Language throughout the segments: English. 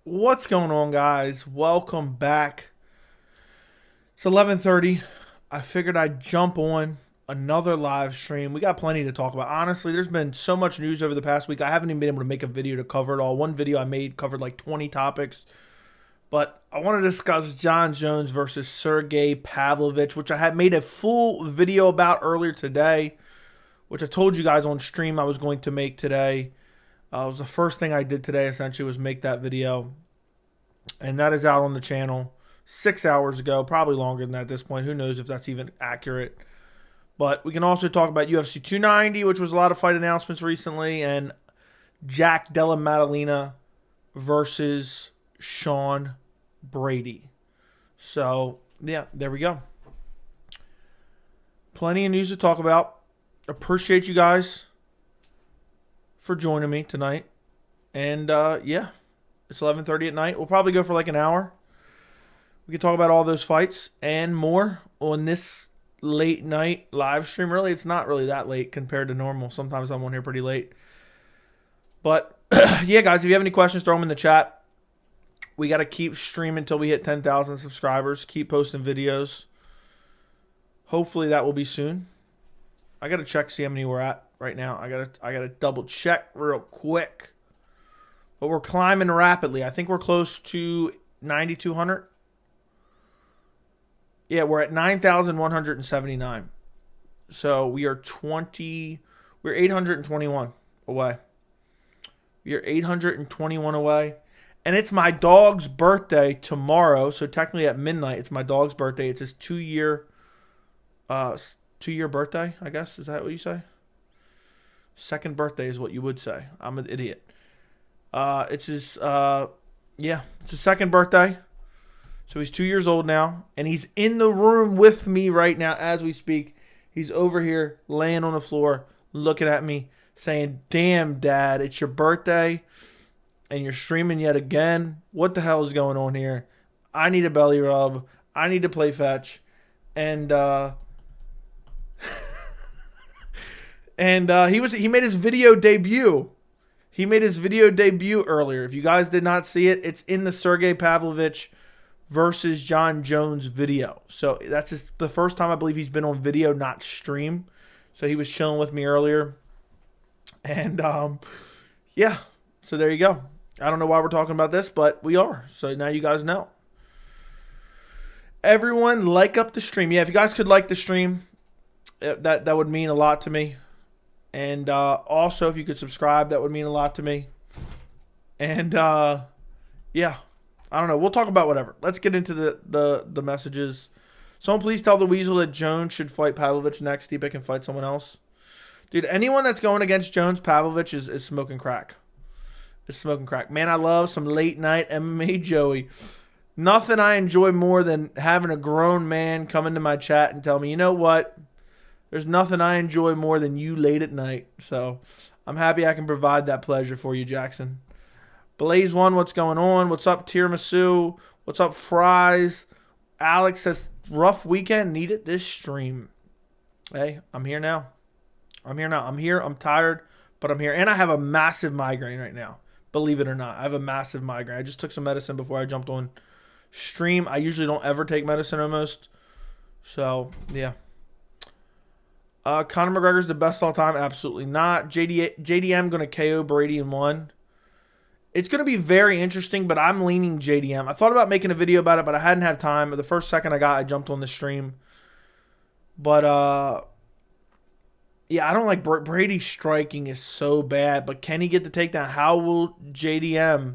What's going on, guys? Welcome back. It's 11:30. I figured I'd jump on another live stream. We got plenty to talk about. Honestly, there's been so much news over the past week. I haven't even been able to make a video to cover it all. One video I made covered like 20 topics. But I want to discuss Jon Jones versus Sergei Pavlovich, which I had made a full video about earlier today, which I told you guys on stream I was going to make today. It was the first thing I did today, essentially, was make that video. And that is out on the channel 6 hours ago, probably longer than that at this point. Who knows if that's even accurate. But we can also talk about UFC 290, which was a lot of fight announcements recently, and Jack Della Maddalena versus Sean Brady. So, yeah, there we go. Plenty of news to talk about. Appreciate you guys for joining me tonight. And yeah, it's 11:30 at night. We'll probably go for like an hour. We can talk about all those fights and more on this late night live stream. Really, it's not really that late compared to normal. Sometimes I'm on here pretty late. But yeah, guys, if you have any questions, throw them in the chat. We got to keep streaming until we hit 10,000 subscribers. Keep posting videos. Hopefully that will be soon. I got to check, see how many we're at right now. I gotta double check real quick. But we're climbing rapidly. I think we're close to 9,200. Yeah, we're at 9,179. So we're 821 away. We are 821 away. And it's my dog's birthday tomorrow. So technically at midnight, it's my dog's birthday. It's his two-year birthday, I guess. Is that what you say? Second birthday is what you would say. I'm an idiot. It's his second birthday. So he's 2 years old now. And he's in the room with me right now as we speak. He's over here laying on the floor looking at me saying, "Damn, Dad, it's your birthday and you're streaming yet again. What the hell is going on here? I need a belly rub. I need to play fetch." And he made his video debut. He made his video debut earlier. If you guys did not see it, it's in the Sergei Pavlovich versus Jon Jones video. So that's the first time I believe he's been on video, not stream. So he was chilling with me earlier. And yeah, so there you go. I don't know why we're talking about this, but we are. So now you guys know. Everyone, like up the stream. Yeah, if you guys could like the stream, that would mean a lot to me. And also, if you could subscribe, that would mean a lot to me. And yeah, I don't know. We'll talk about whatever. Let's get into the messages. Someone please tell the Weasel that Jones should fight Pavlovich next. Stipe can fight someone else. Dude, anyone that's going against Jones, Pavlovich is smoking crack. It's smoking crack. Man, I love some late night MMA Joey. Nothing I enjoy more than having a grown man come into my chat and tell me, you know what? There's nothing I enjoy more than you late at night. So I'm happy I can provide that pleasure for you, Jackson. Blaze One, what's going on? What's up, Tiramisu? What's up, Fries? Alex says, rough weekend, needed this stream. Hey, I'm here now. I'm here. I'm tired, but I'm here. And I have a massive migraine right now. Believe it or not, I have a massive migraine. I just took some medicine before I jumped on stream. I usually don't ever take medicine almost. So, yeah. Conor McGregor's the best all time? Absolutely not. JDM going to KO Brady in one. It's going to be very interesting, but I'm leaning JDM. I thought about making a video about it, but I hadn't had time. The first second I jumped on the stream. But, yeah, I don't like Brady's striking is so bad, but can he get the takedown? How will JDM,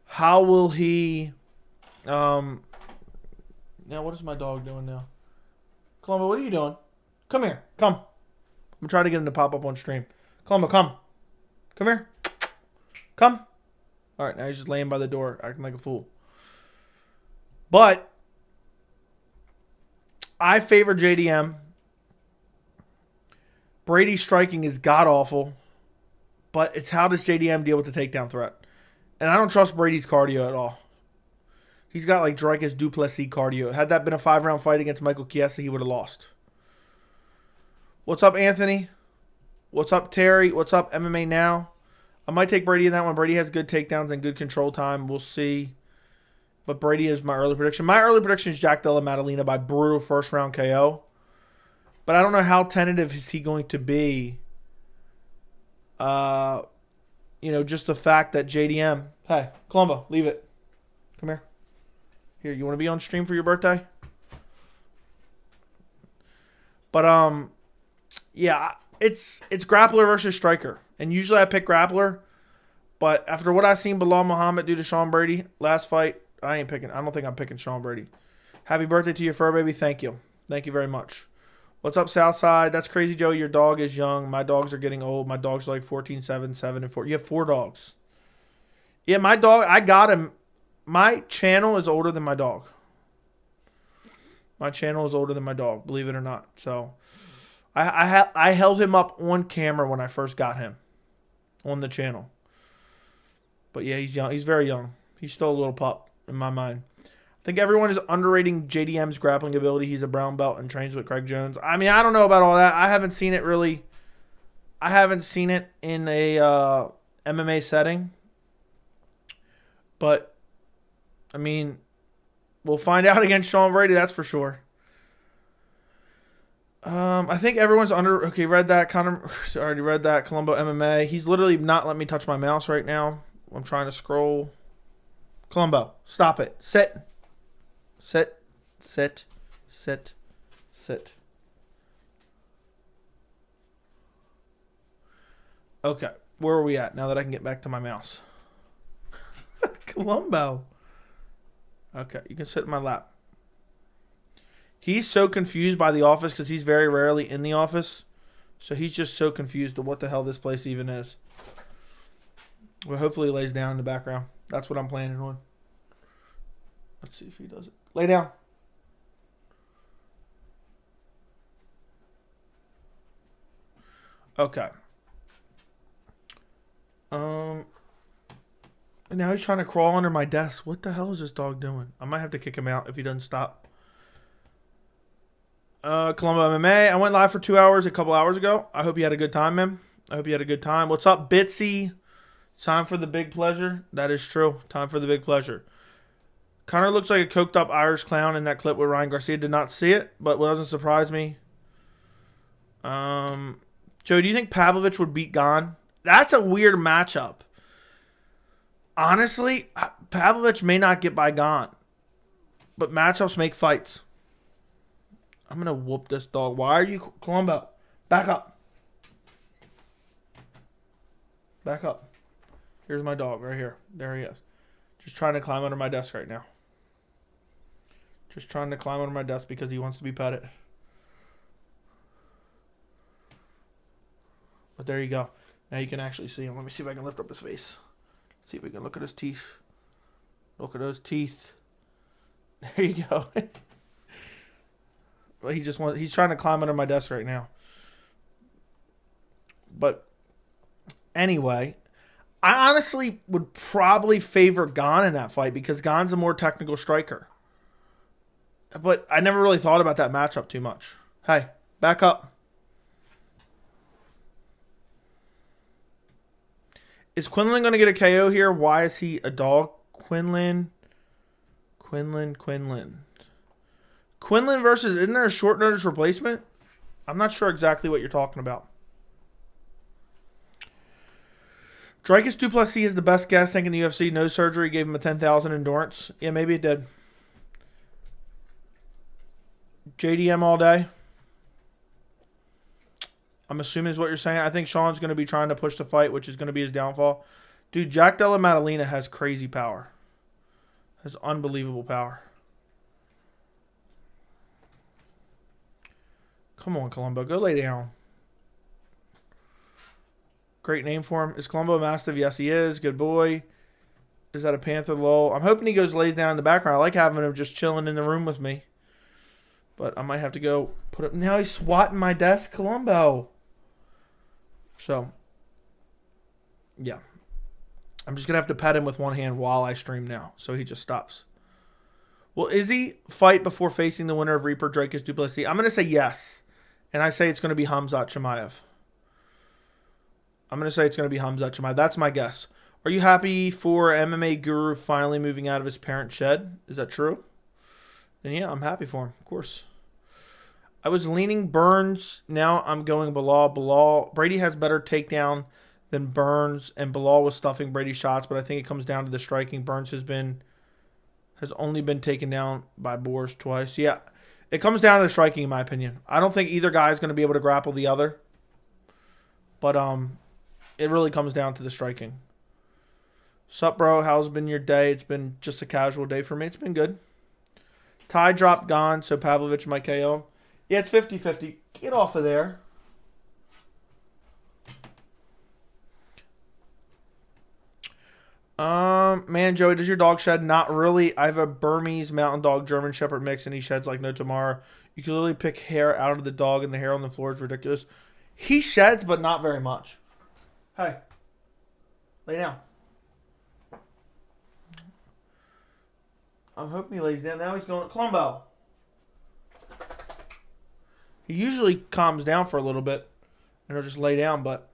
how will he, now what is my dog doing now? Columbo, what are you doing? Come here. Come. I'm trying to get him to pop up on stream. Columbo, come. Come here. Come. All right, now he's just laying by the door, acting like a fool. But I favor JDM. Brady's striking is god-awful. But it's how does JDM deal with the takedown threat? And I don't trust Brady's cardio at all. He's got like Dricus Duplessis cardio. Had that been a 5-round fight against Michael Chiesa, he would have lost. What's up, Anthony? What's up, Terry? What's up, MMA Now? I might take Brady in that one. Brady has good takedowns and good control time. We'll see. But Brady is my early prediction. My early prediction is Jack Della Maddalena by brutal first round KO. But I don't know how tentative is he going to be. Just the fact that JDM. Hey, Columbo, leave it. Come here. Here, you want to be on stream for your birthday? But yeah, it's grappler versus striker, and usually I pick grappler. But after what I seen Bilal Muhammad do to Sean Brady last fight, I don't think I'm picking Sean Brady. Happy birthday to your fur baby. Thank you very much. What's up, Southside? That's crazy, Joe. Your dog is young. My dogs are getting old. My dogs are like 14, 7, 7, and 4. You have 4 dogs. Yeah, my dog, I got him. My channel is older than my dog. My channel is older than my dog, believe it or not. So I held him up on camera when I first got him on the channel. But yeah, he's young. He's very young. He's still a little pup in my mind. I think everyone is underrating JDM's grappling ability. He's a brown belt and trains with Craig Jones. I mean, I don't know about all that. I haven't seen it really. I haven't seen it in a MMA setting. But, I mean, we'll find out against Sean Brady, that's for sure. I think everyone's under... Okay, read that. Connor already read that. Columbo MMA. He's literally not letting me touch my mouse right now. I'm trying to scroll. Columbo, stop it. Sit. Sit. Sit. Sit. Sit. Okay, where are we at now that I can get back to my mouse? Columbo. Okay, you can sit in my lap. He's so confused by the office because he's very rarely in the office. So he's just so confused to what the hell this place even is. Well, hopefully he lays down in the background. That's what I'm planning on. Let's see if he does it. Lay down. Okay. And now he's trying to crawl under my desk. What the hell is this dog doing? I might have to kick him out if he doesn't stop. Columbo MMA. I went live for 2 hours a couple hours ago. I hope you had a good time, man. I hope you had a good time. What's up, Bitsy? Time for the big pleasure. That is true. Time for the big pleasure. Connor looks like a coked up Irish clown in that clip with Ryan Garcia. Did not see it, but what doesn't surprise me. Joe, do you think Pavlovich would beat Gon? That's a weird matchup. Honestly, Pavlovich may not get by Gon, but matchups make fights. I'm going to whoop this dog. Why are you... Columbo, back up. Back up. Here's my dog right here. There he is. Just trying to climb under my desk right now. Just trying to climb under my desk because he wants to be petted. But there you go. Now you can actually see him. Let me see if I can lift up his face. See if we can look at his teeth. Look at those teeth. There you go. Well, he's trying to climb under my desk right now. But anyway, I honestly would probably favor Gon in that fight because Gon's a more technical striker. But I never really thought about that matchup too much. Hey, back up. Is Quinlan going to get a KO here? Why is he a dog? Quinlan versus... Isn't there a short notice replacement? I'm not sure exactly what you're talking about. Dricus Duplessis is the best gas tank in the UFC. No surgery. Gave him a 10,000 endurance. Yeah, maybe it did. JDM all day. I'm assuming is what you're saying. I think Sean's going to be trying to push the fight, which is going to be his downfall. Dude, Jack Della Maddalena has crazy power. Has unbelievable power. Come on, Columbo. Go lay down. Great name for him. Is Columbo a Mastiff? Yes, he is. Good boy. Is that a Panther Lowell? I'm hoping he goes lays down in the background. I like having him just chilling in the room with me. But I might have to go put up. Now he's swatting my desk, Columbo. So, yeah. I'm just going to have to pet him with one hand while I stream now. So he just stops. Will Izzy fight before facing the winner of Reaper Dricus Duplessis? I'm going to say yes. And I say it's going to be Hamzat Chimaev. I'm going to say it's going to be Hamza Chimaev. That's my guess. Are you happy for MMA Guru finally moving out of his parents' shed? Is that true? Then yeah, I'm happy for him, of course. I was leaning Burns. Now I'm going Bilal. Brady has better takedown than Burns, and Bilal was stuffing Brady's shots, but I think it comes down to the striking. Burns has only been taken down by Boers twice. Yeah, it comes down to the striking, in my opinion. I don't think either guy is going to be able to grapple the other, but it really comes down to the striking. Sup, bro? How's been your day? It's been just a casual day for me. It's been good. Tie drop gone, so Pavlovich might KO him. Yeah, it's 50-50. Get off of there. Man, Joey, does your dog shed? Not really. I have a Burmese Mountain Dog German Shepherd mix, and he sheds like no tomorrow. You can literally pick hair out of the dog, and the hair on the floor is ridiculous. He sheds, but not very much. Hey, lay down. I'm hoping he lays down. Now he's going, Columbo. He usually calms down for a little bit, and he'll just lay down, but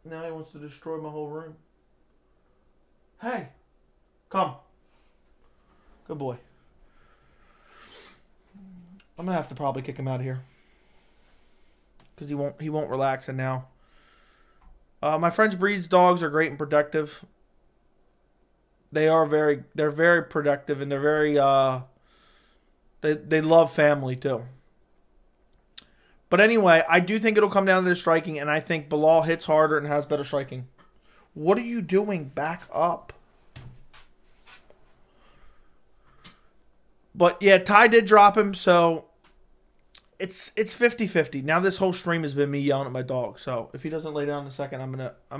now he wants to destroy my whole room. Hey, come. Good boy. I'm gonna have to probably kick him out of here because he won't relax. And now, my friend's breed's dogs are great and protective. They're very protective, and they're very they love family too. But anyway, I do think it'll come down to the striking, and I think Bilal hits harder and has better striking. What are you doing? Back up. But yeah, Ty did drop him, so it's 50-50. Now this whole stream has been me yelling at my dog. So if he doesn't lay down in a second, I'm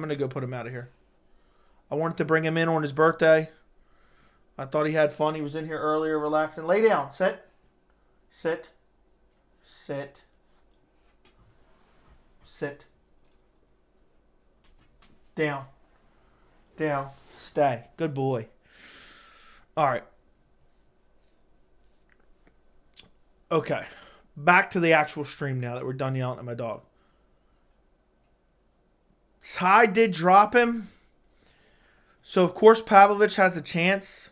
gonna go put him out of here. I wanted to bring him in on his birthday. I thought he had fun. He was in here earlier relaxing. Lay down. Sit. Sit. Sit. Sit. Down. Down. Stay. Good boy. All right. Okay. Back to the actual stream now that we're done yelling at my dog. Ty did drop him. So, of course, Pavlovich has a chance.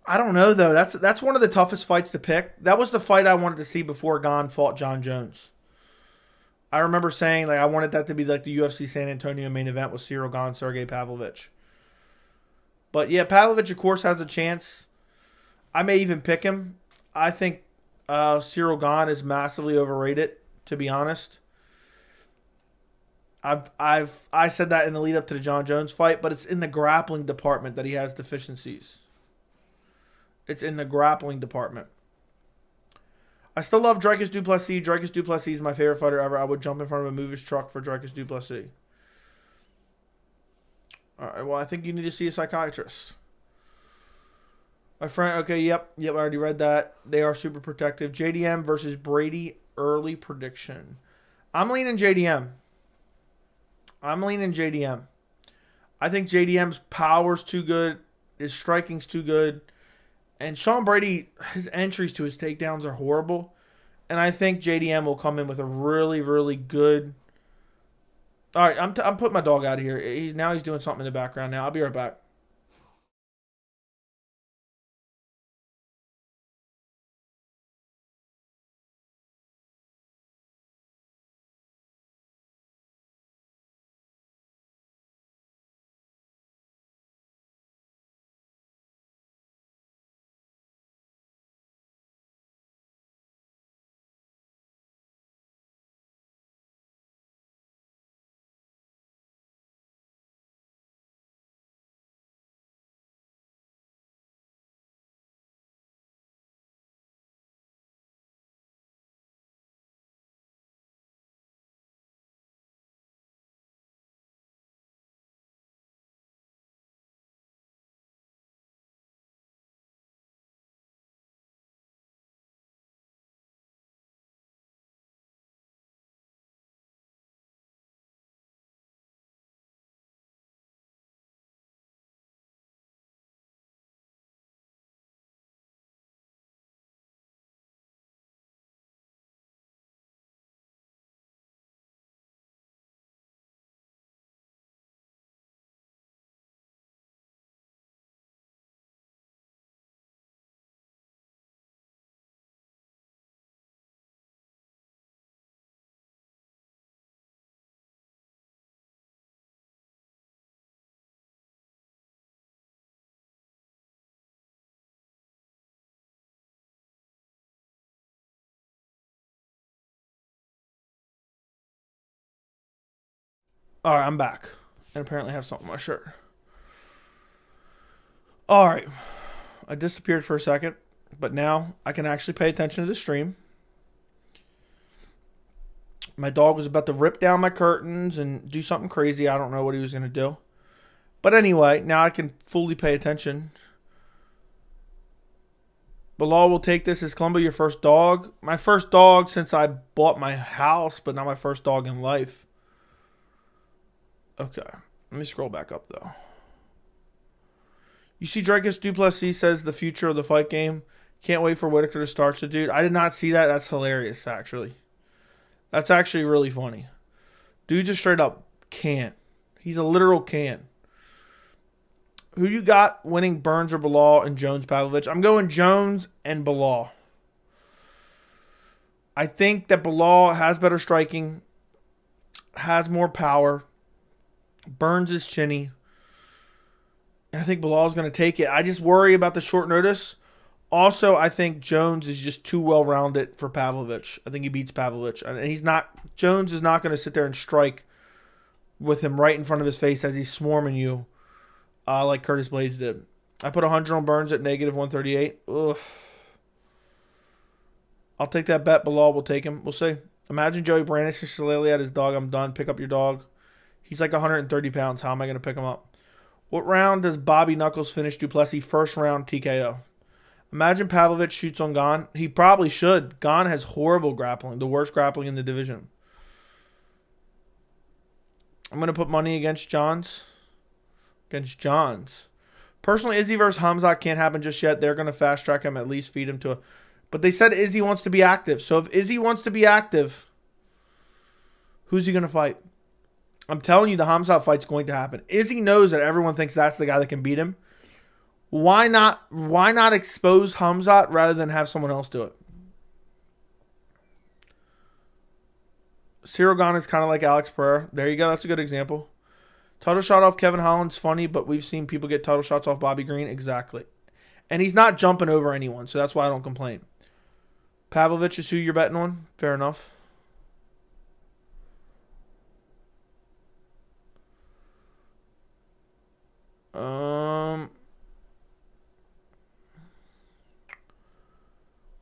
I don't know, though. That's one of the toughest fights to pick. That was the fight I wanted to see before Gon fought Jon Jones. I remember saying, like, I wanted that to be like the UFC San Antonio main event with Cyril Gane, Sergei Pavlovich. But, yeah, Pavlovich, of course, has a chance. I may even pick him. I think Cyril Gane is massively overrated, to be honest. I said that in the lead up to the Jon Jones fight, but it's in the grappling department that he has deficiencies. It's in the grappling department. I still love Dricus du Plessis. Dricus du Plessis is my favorite fighter ever. I would jump in front of a movier's truck for Dricus du Plessis. All right, well, I think you need to see a psychiatrist. My friend, okay, yep, I already read that. They are super protective. JDM versus Brady, early prediction. I'm leaning JDM. I think JDM's power's too good. His striking's too good. And Sean Brady, his entries to his takedowns are horrible. And I think JDM will come in with a really, really good... All right, I'm putting my dog out of here. He's doing something in the background now. I'll be right back. All right, I'm back. And apparently I have something on my shirt. All right. I disappeared for a second, but now I can actually pay attention to the stream. My dog was about to rip down my curtains and do something crazy. I don't know what he was going to do. But anyway, now I can fully pay attention. Bilal will take this. Is Columbo your first dog? My first dog since I bought my house, but not my first dog in life. Okay. Let me scroll back up, though. You see Dracus Duplessis says the future of the fight game. Can't wait for Whitaker to start. So, dude, I did not see that. That's hilarious, actually. That's actually really funny. Dude just straight up can't. He's a literal can. Who you got winning, Burns or Bilal and Jones Pavlovich? I'm going Jones and Bilal. I think that Bilal has better striking, has more power. Burns is chinny. I think Bilal's going to take it. I just worry about the short notice. Also, I think Jones is just too well-rounded for Pavlovich. I think he beats Pavlovich. And he's not. Jones is not going to sit there and strike with him right in front of his face as he's swarming you like Curtis Blades did. I put 100 on Burns at negative 138. Ugh. I'll take that bet. Bilal will take him. We'll see. Imagine Joey Brandish or Shillelagh at his dog. I'm done. Pick up your dog. He's like 130 pounds. How am I going to pick him up? What round does Bobby Knuckles finish Duplessis? First round TKO. Imagine Pavlovich shoots on Gane. He probably should. Gane has horrible grappling. The worst grappling in the division. I'm going to put money against Johns. Personally, Izzy versus Hamzat can't happen just yet. They're going to fast track him, at least feed him to a... But they said Izzy wants to be active. So if Izzy wants to be active, who's he going to fight? I'm telling you, the Hamzat fight's going to happen. Izzy knows that everyone thinks that's the guy that can beat him. Why not expose Hamzat rather than have someone else do it? Cyril Gane is kind of like Alex Pereira. There you go. That's a good example. Title shot off Kevin Holland's funny, but we've seen people get title shots off Bobby Green. Exactly. And he's not jumping over anyone, so that's why I don't complain. Pavlovich is who you're betting on. Fair enough.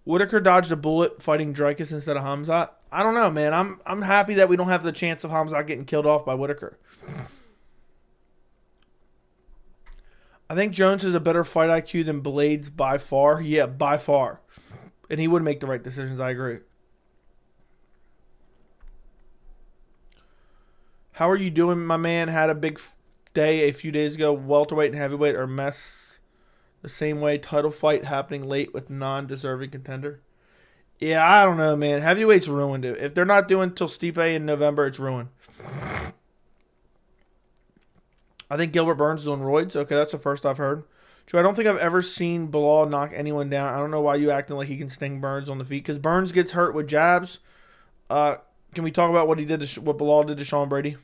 Whitaker dodged a bullet fighting Dracus instead of Hamzat. I don't know, man. I'm happy that we don't have the chance of Hamzat getting killed off by Whitaker. I think Jones has a better fight IQ than Blades by far. Yeah, by far. And he would make the right decisions, I agree. How are you doing, my man? Had a big day a few days ago. Welterweight and heavyweight are mess the same way. Title fight happening late with non-deserving contender. Yeah, I don't know, man. Heavyweight's ruined it. If they're not doing till Stipe in November, it's ruined. I think Gilbert Burns is on roids. Okay, that's the first I've heard. Joe, I don't think I've ever seen Bilal knock anyone down. I don't know why you acting like he can sting Burns on the feet. Because Burns gets hurt with jabs. Can we talk about what he did to what Bilal did to Sean Brady?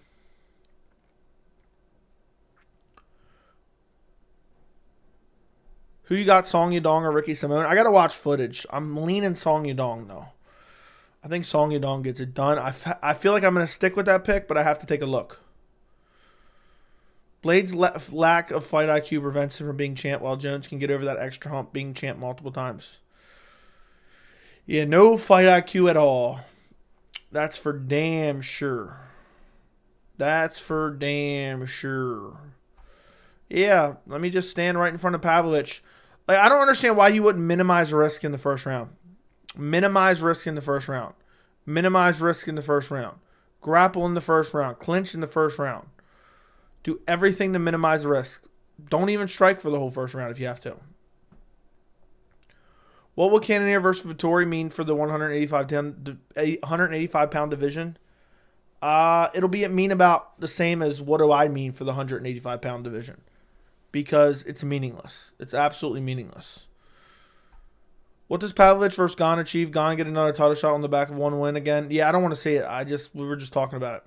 Who you got, Song Yadong or Ricky Simone? I got to watch footage. I'm leaning Song Yadong, though. I think Song Yadong gets it done. I feel like I'm going to stick with that pick, but I have to take a look. Blade's lack of fight IQ prevents him from being champ, while Jones can get over that extra hump being champ multiple times. Yeah, no fight IQ at all. That's for damn sure. That's for damn sure. Yeah, let me just stand right in front of Pavlovich. Like, I don't understand why you wouldn't minimize risk in the first round. Minimize risk in the first round. Minimize risk in the first round. Grapple in the first round. Clinch in the first round. Do everything to minimize risk. Don't even strike for the whole first round if you have to. What will Cannonier versus Vettori mean for the 185-pound division? It'll mean about the same as what do I mean for the 185-pound division. Because it's meaningless. It's absolutely meaningless. What does Pavlovich versus Gane achieve? Gane get another title shot on the back of one win again? Yeah, I don't want to say it. We were just talking about it.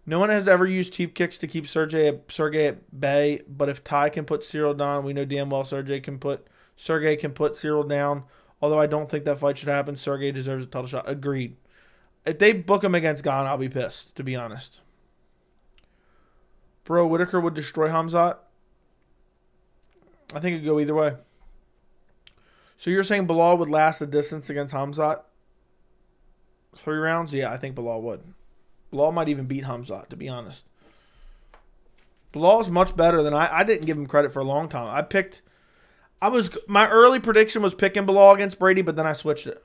No one has ever used teep kicks to keep Sergei at bay, but if Ty can put Cyril down, we know damn well Sergei can put Cyril down. Although I don't think that fight should happen. Sergei deserves a title shot. Agreed. If they book him against Gane, I'll be pissed, to be honest. Bro, Whitaker would destroy Hamzat. I think it'd go either way. So you're saying Bilal would last the distance against Hamzat? 3 rounds? Yeah, I think Bilal would. Bilal might even beat Hamzat, to be honest. Bilal's much better than I didn't give him credit for a long time. My early prediction was picking Bilal against Brady, but then I switched it.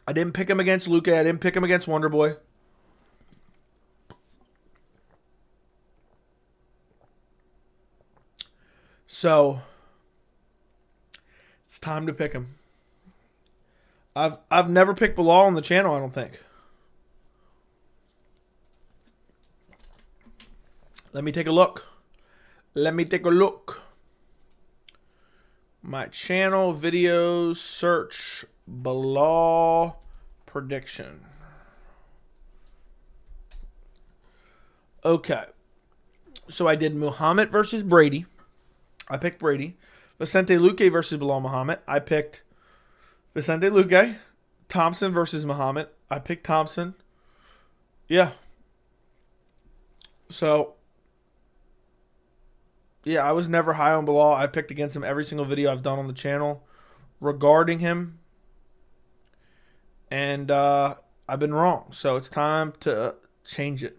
I didn't pick him against Luke. I didn't pick him against Wonderboy. So it's time to pick him. I've never picked Bilal on the channel, I don't think. Let me take a look. My channel videos, search Bilal prediction. Okay. So I did Muhammad versus Brady. I picked Brady. Vicente Luque versus Bilal Muhammad. I picked Vicente Luque. Thompson versus Muhammad. I picked Thompson. Yeah. So, yeah, I was never high on Bilal. I picked against him every single video I've done on the channel regarding him. And I've been wrong. So it's time to change it.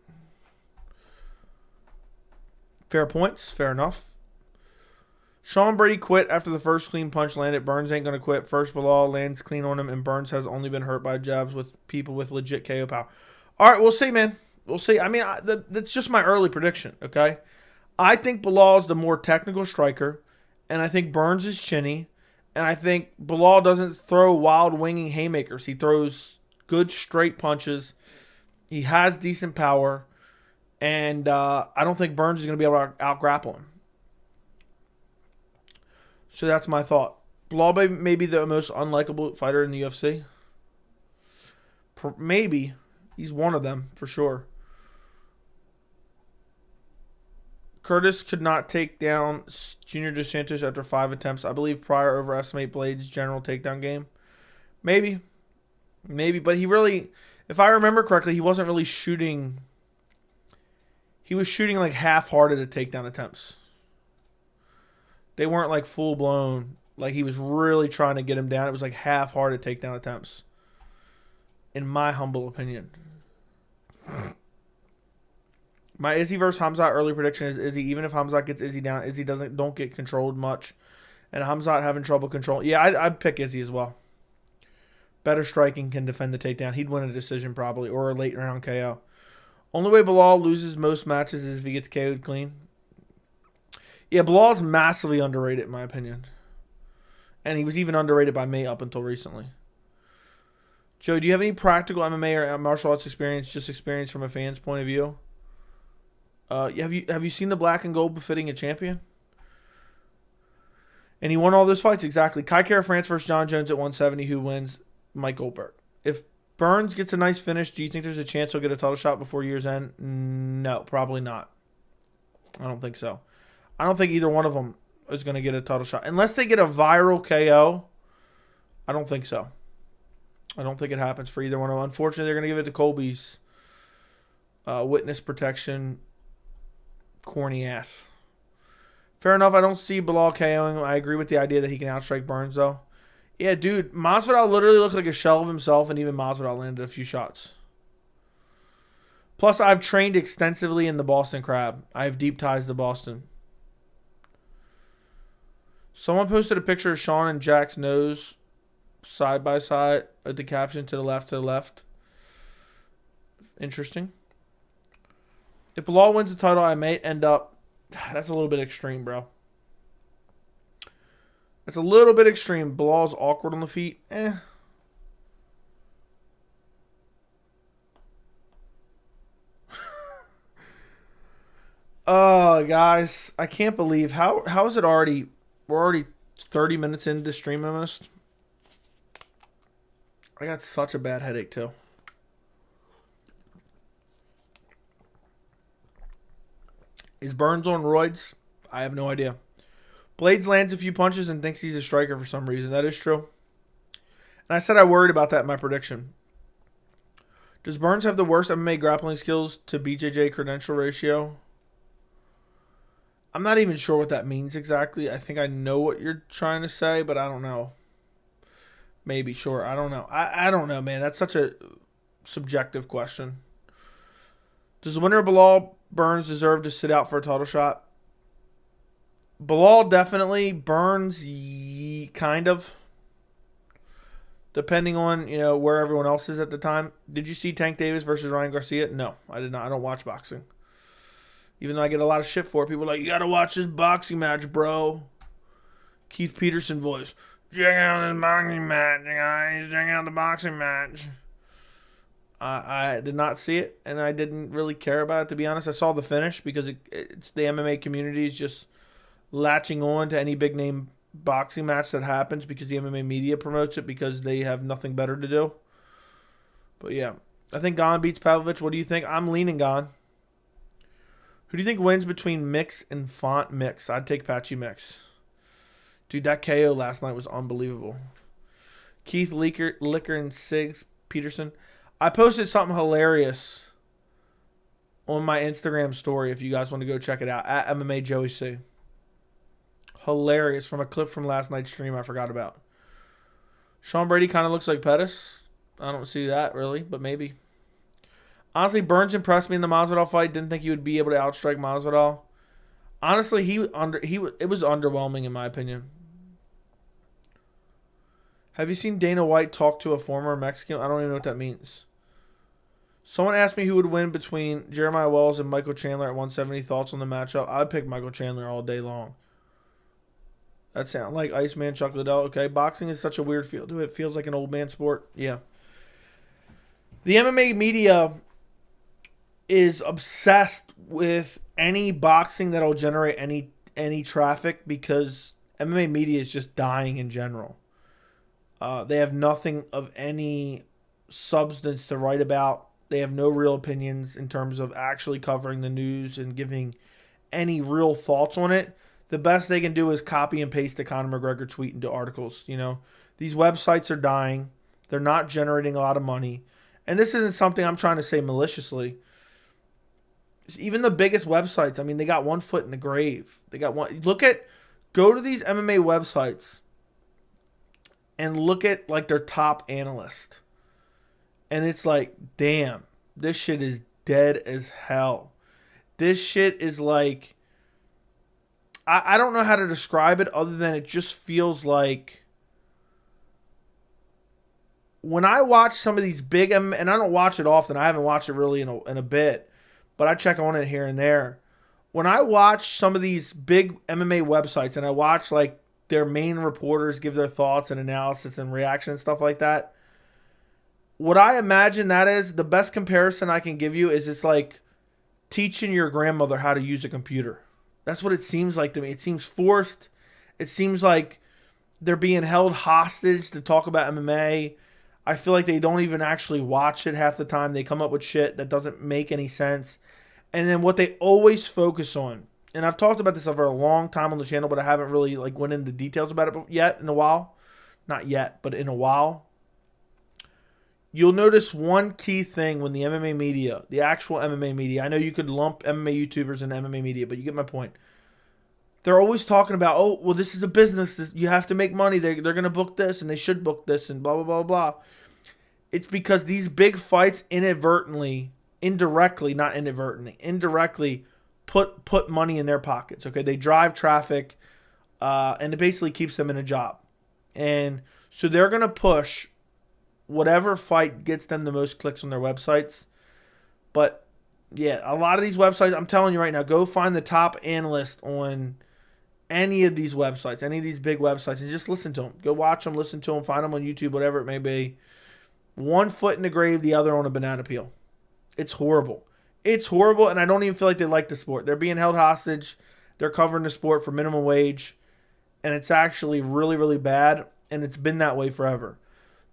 Fair points. Fair enough. Sean Brady quit after the first clean punch landed. Burns ain't going to quit. First Bilal lands clean on him, and Burns has only been hurt by jabs with people with legit KO power. All right, we'll see, man. We'll see. I mean, that's just my early prediction, okay? I think Bilal is the more technical striker, and I think Burns is chinny, and I think Bilal doesn't throw wild winging haymakers. He throws good straight punches. He has decent power, and I don't think Burns is going to be able to out-grapple him. So that's my thought. Bilal may be the most unlikable fighter in the UFC. Maybe. He's one of them, for sure. Curtis could not take down Junior Dos Santos after 5 attempts. I believe Pryor overestimate Blade's general takedown game. Maybe. But he really, if I remember correctly, he wasn't really shooting. He was shooting like half-hearted at takedown attempts. They weren't like full-blown. Like he was really trying to get him down. It was like half-hearted takedown attempts. In my humble opinion. My Izzy versus Hamzat early prediction is Izzy. Even if Hamzat gets Izzy down, Izzy don't get controlled much. And Hamzat having trouble controlling. Yeah, I'd pick Izzy as well. Better striking, can defend the takedown. He'd win a decision probably. Or a late round KO. Only way Bilal loses most matches is if he gets KO'd clean. Yeah, Bilal's massively underrated in my opinion. And he was even underrated by me up until recently. Joe, do you have any practical MMA or martial arts experience, just experience from a fan's point of view? Have you seen the black and gold befitting a champion? And he won all those fights, exactly. Kai Kara France versus Jon Jones at 170. Who wins? Mike Goldberg. If Burns gets a nice finish, do you think there's a chance he'll get a title shot before year's end? No, probably not. I don't think so. I don't think either one of them is going to get a title shot. Unless they get a viral KO, I don't think so. I don't think it happens for either one of them. Unfortunately, they're going to give it to Colby's. Witness protection. Corny ass. Fair enough. I don't see Bilal KOing him. I agree with the idea that he can outstrike Burns, though. Yeah, dude. Masvidal literally looked like a shell of himself, and even Masvidal landed a few shots. Plus, I've trained extensively in the Boston Crab. I have deep ties to Boston. Someone posted a picture of Sean and Jack's nose side by side with the caption to the left. Interesting. If Bilal wins the title, I may end up... That's a little bit extreme, bro. That's a little bit extreme. Bilal's awkward on the feet. Oh, guys. I can't believe... How is it already... We're already 30 minutes into the stream almost. I got such a bad headache, too. Is Burns on roids? I have no idea. Blades lands a few punches and thinks he's a striker for some reason. That is true. And I said I worried about that in my prediction. Does Burns have the worst MMA grappling skills to BJJ credential ratio? I'm not even sure what that means exactly. I think I know what you're trying to say, but I don't know. Maybe, sure. I don't know. I don't know, man. That's such a subjective question. Does the winner of Bilal Burns deserve to sit out for a title shot? Bilal definitely. Burns, kind of. Depending on, where everyone else is at the time. Did you see Tank Davis versus Ryan Garcia? No, I did not. I don't watch boxing. Even though I get a lot of shit for it. People are like, you got to watch this boxing match, bro. Keith Peterson voice. Check out this boxing match, guys. Check out the boxing match. I did not see it, and I didn't really care about it, to be honest. I saw the finish because it's the MMA community is just latching on to any big-name boxing match that happens because the MMA media promotes it because they have nothing better to do. But, yeah. I think Gon beats Pavlovich. What do you think? I'm leaning Gon. Who do you think wins between Mix and Font Mix? I'd take Patchy Mix. Dude, that KO last night was unbelievable. Keith Licker and Siggs Peterson. I posted something hilarious on my Instagram story if you guys want to go check it out. At MMA Joey C. Hilarious from a clip from last night's stream I forgot about. Sean Brady kind of looks like Pettis. I don't see that really, but maybe. Honestly, Burns impressed me in the Masvidal fight. Didn't think he would be able to outstrike Masvidal. Honestly, it was underwhelming in my opinion. Have you seen Dana White talk to a former Mexican? I don't even know what that means. Someone asked me who would win between Jeremiah Wells and Michael Chandler at 170. Thoughts on the matchup? I'd pick Michael Chandler all day long. That sounds like Iceman Chuck Liddell. Okay, boxing is such a weird field. It feels like an old man sport. Yeah. The MMA media is obsessed with any boxing that'll generate any traffic because MMA media is just dying in general. They have nothing of any substance to write about. They have no real opinions in terms of actually covering the news and giving any real thoughts on it. The best they can do is copy and paste the Conor McGregor tweet into articles. These websites are dying. They're not generating a lot of money. And this isn't something I'm trying to say maliciously. Even the biggest websites, I mean, they got one foot in the grave. Go to these MMA websites and look at like their top analyst. And it's like, damn, this shit is dead as hell. This shit is like, I don't know how to describe it other than it just feels like when I watch some of these big, and I don't watch it often. I haven't watched it really in a bit, but I check on it here and there. When I watch some of these big MMA websites and I watch like their main reporters give their thoughts and analysis and reaction and stuff like that, what I imagine that is, the best comparison I can give you is it's like teaching your grandmother how to use a computer. That's what it seems like to me. It seems forced. It seems like they're being held hostage to talk about MMA. I feel like they don't even actually watch it half the time. They come up with shit that doesn't make any sense. And then what they always focus on, and I've talked about this over a long time on the channel, but I haven't really went into details about it yet in a while. Not yet, but in a while. You'll notice one key thing when the MMA media, the actual MMA media, I know you could lump MMA YouTubers and MMA media, but you get my point. They're always talking about, oh, well, this is a business. You have to make money. They're going to book this, and they should book this, and blah, blah, blah, blah. It's because these big fights indirectly put money in their pockets, okay? They drive traffic, and it basically keeps them in a job. And so they're going to push whatever fight gets them the most clicks on their websites. But, yeah, a lot of these websites, I'm telling you right now, go find the top analyst on any of these websites, any of these big websites, and just listen to them. Go watch them, listen to them, find them on YouTube, whatever it may be. One foot in the grave, the other on a banana peel. It's horrible. It's horrible, and I don't even feel like they like the sport. They're being held hostage. They're covering the sport for minimum wage, and it's actually really, really bad, and it's been that way forever.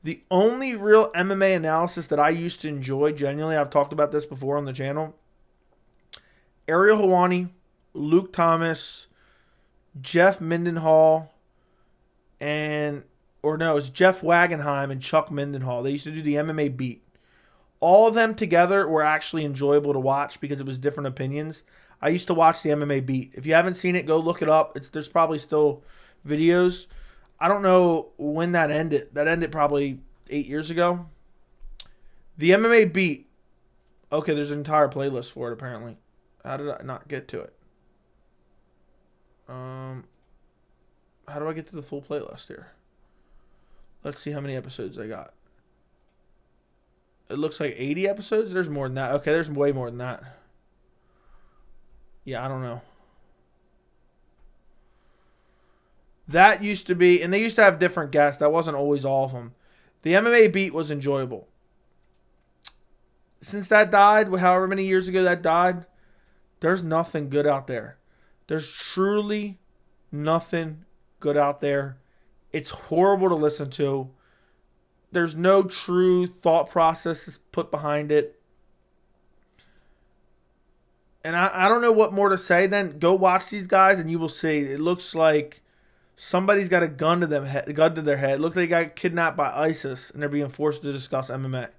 The only real MMA analysis that I used to enjoy, genuinely, I've talked about this before on the channel, Ariel Helwani, Luke Thomas, Jeff Mindenhall, it's Jeff Wagenheim and Chuck Mindenhall. They used to do the MMA Beat. All of them together were actually enjoyable to watch because it was different opinions. I used to watch the MMA Beat. If you haven't seen it, go look it up. There's probably still videos. I don't know when that ended. That ended probably 8 years ago. The MMA Beat. Okay, there's an entire playlist for it apparently. How did I not get to it? How do I get to the full playlist here? Let's see how many episodes they got. It looks like 80 episodes. There's more than that. Okay, there's way more than that. Yeah, I don't know. That used to be, and they used to have different guests. That wasn't always all of them. The MMA Beat was enjoyable. Since that died, however many years ago that died, there's nothing good out there. There's truly nothing good out there. It's horrible to listen to. There's no true thought process put behind it. And I don't know what more to say then. Go watch these guys and you will see. It looks like somebody's got a gun to their head. It looks like they got kidnapped by ISIS and they're being forced to discuss MMA.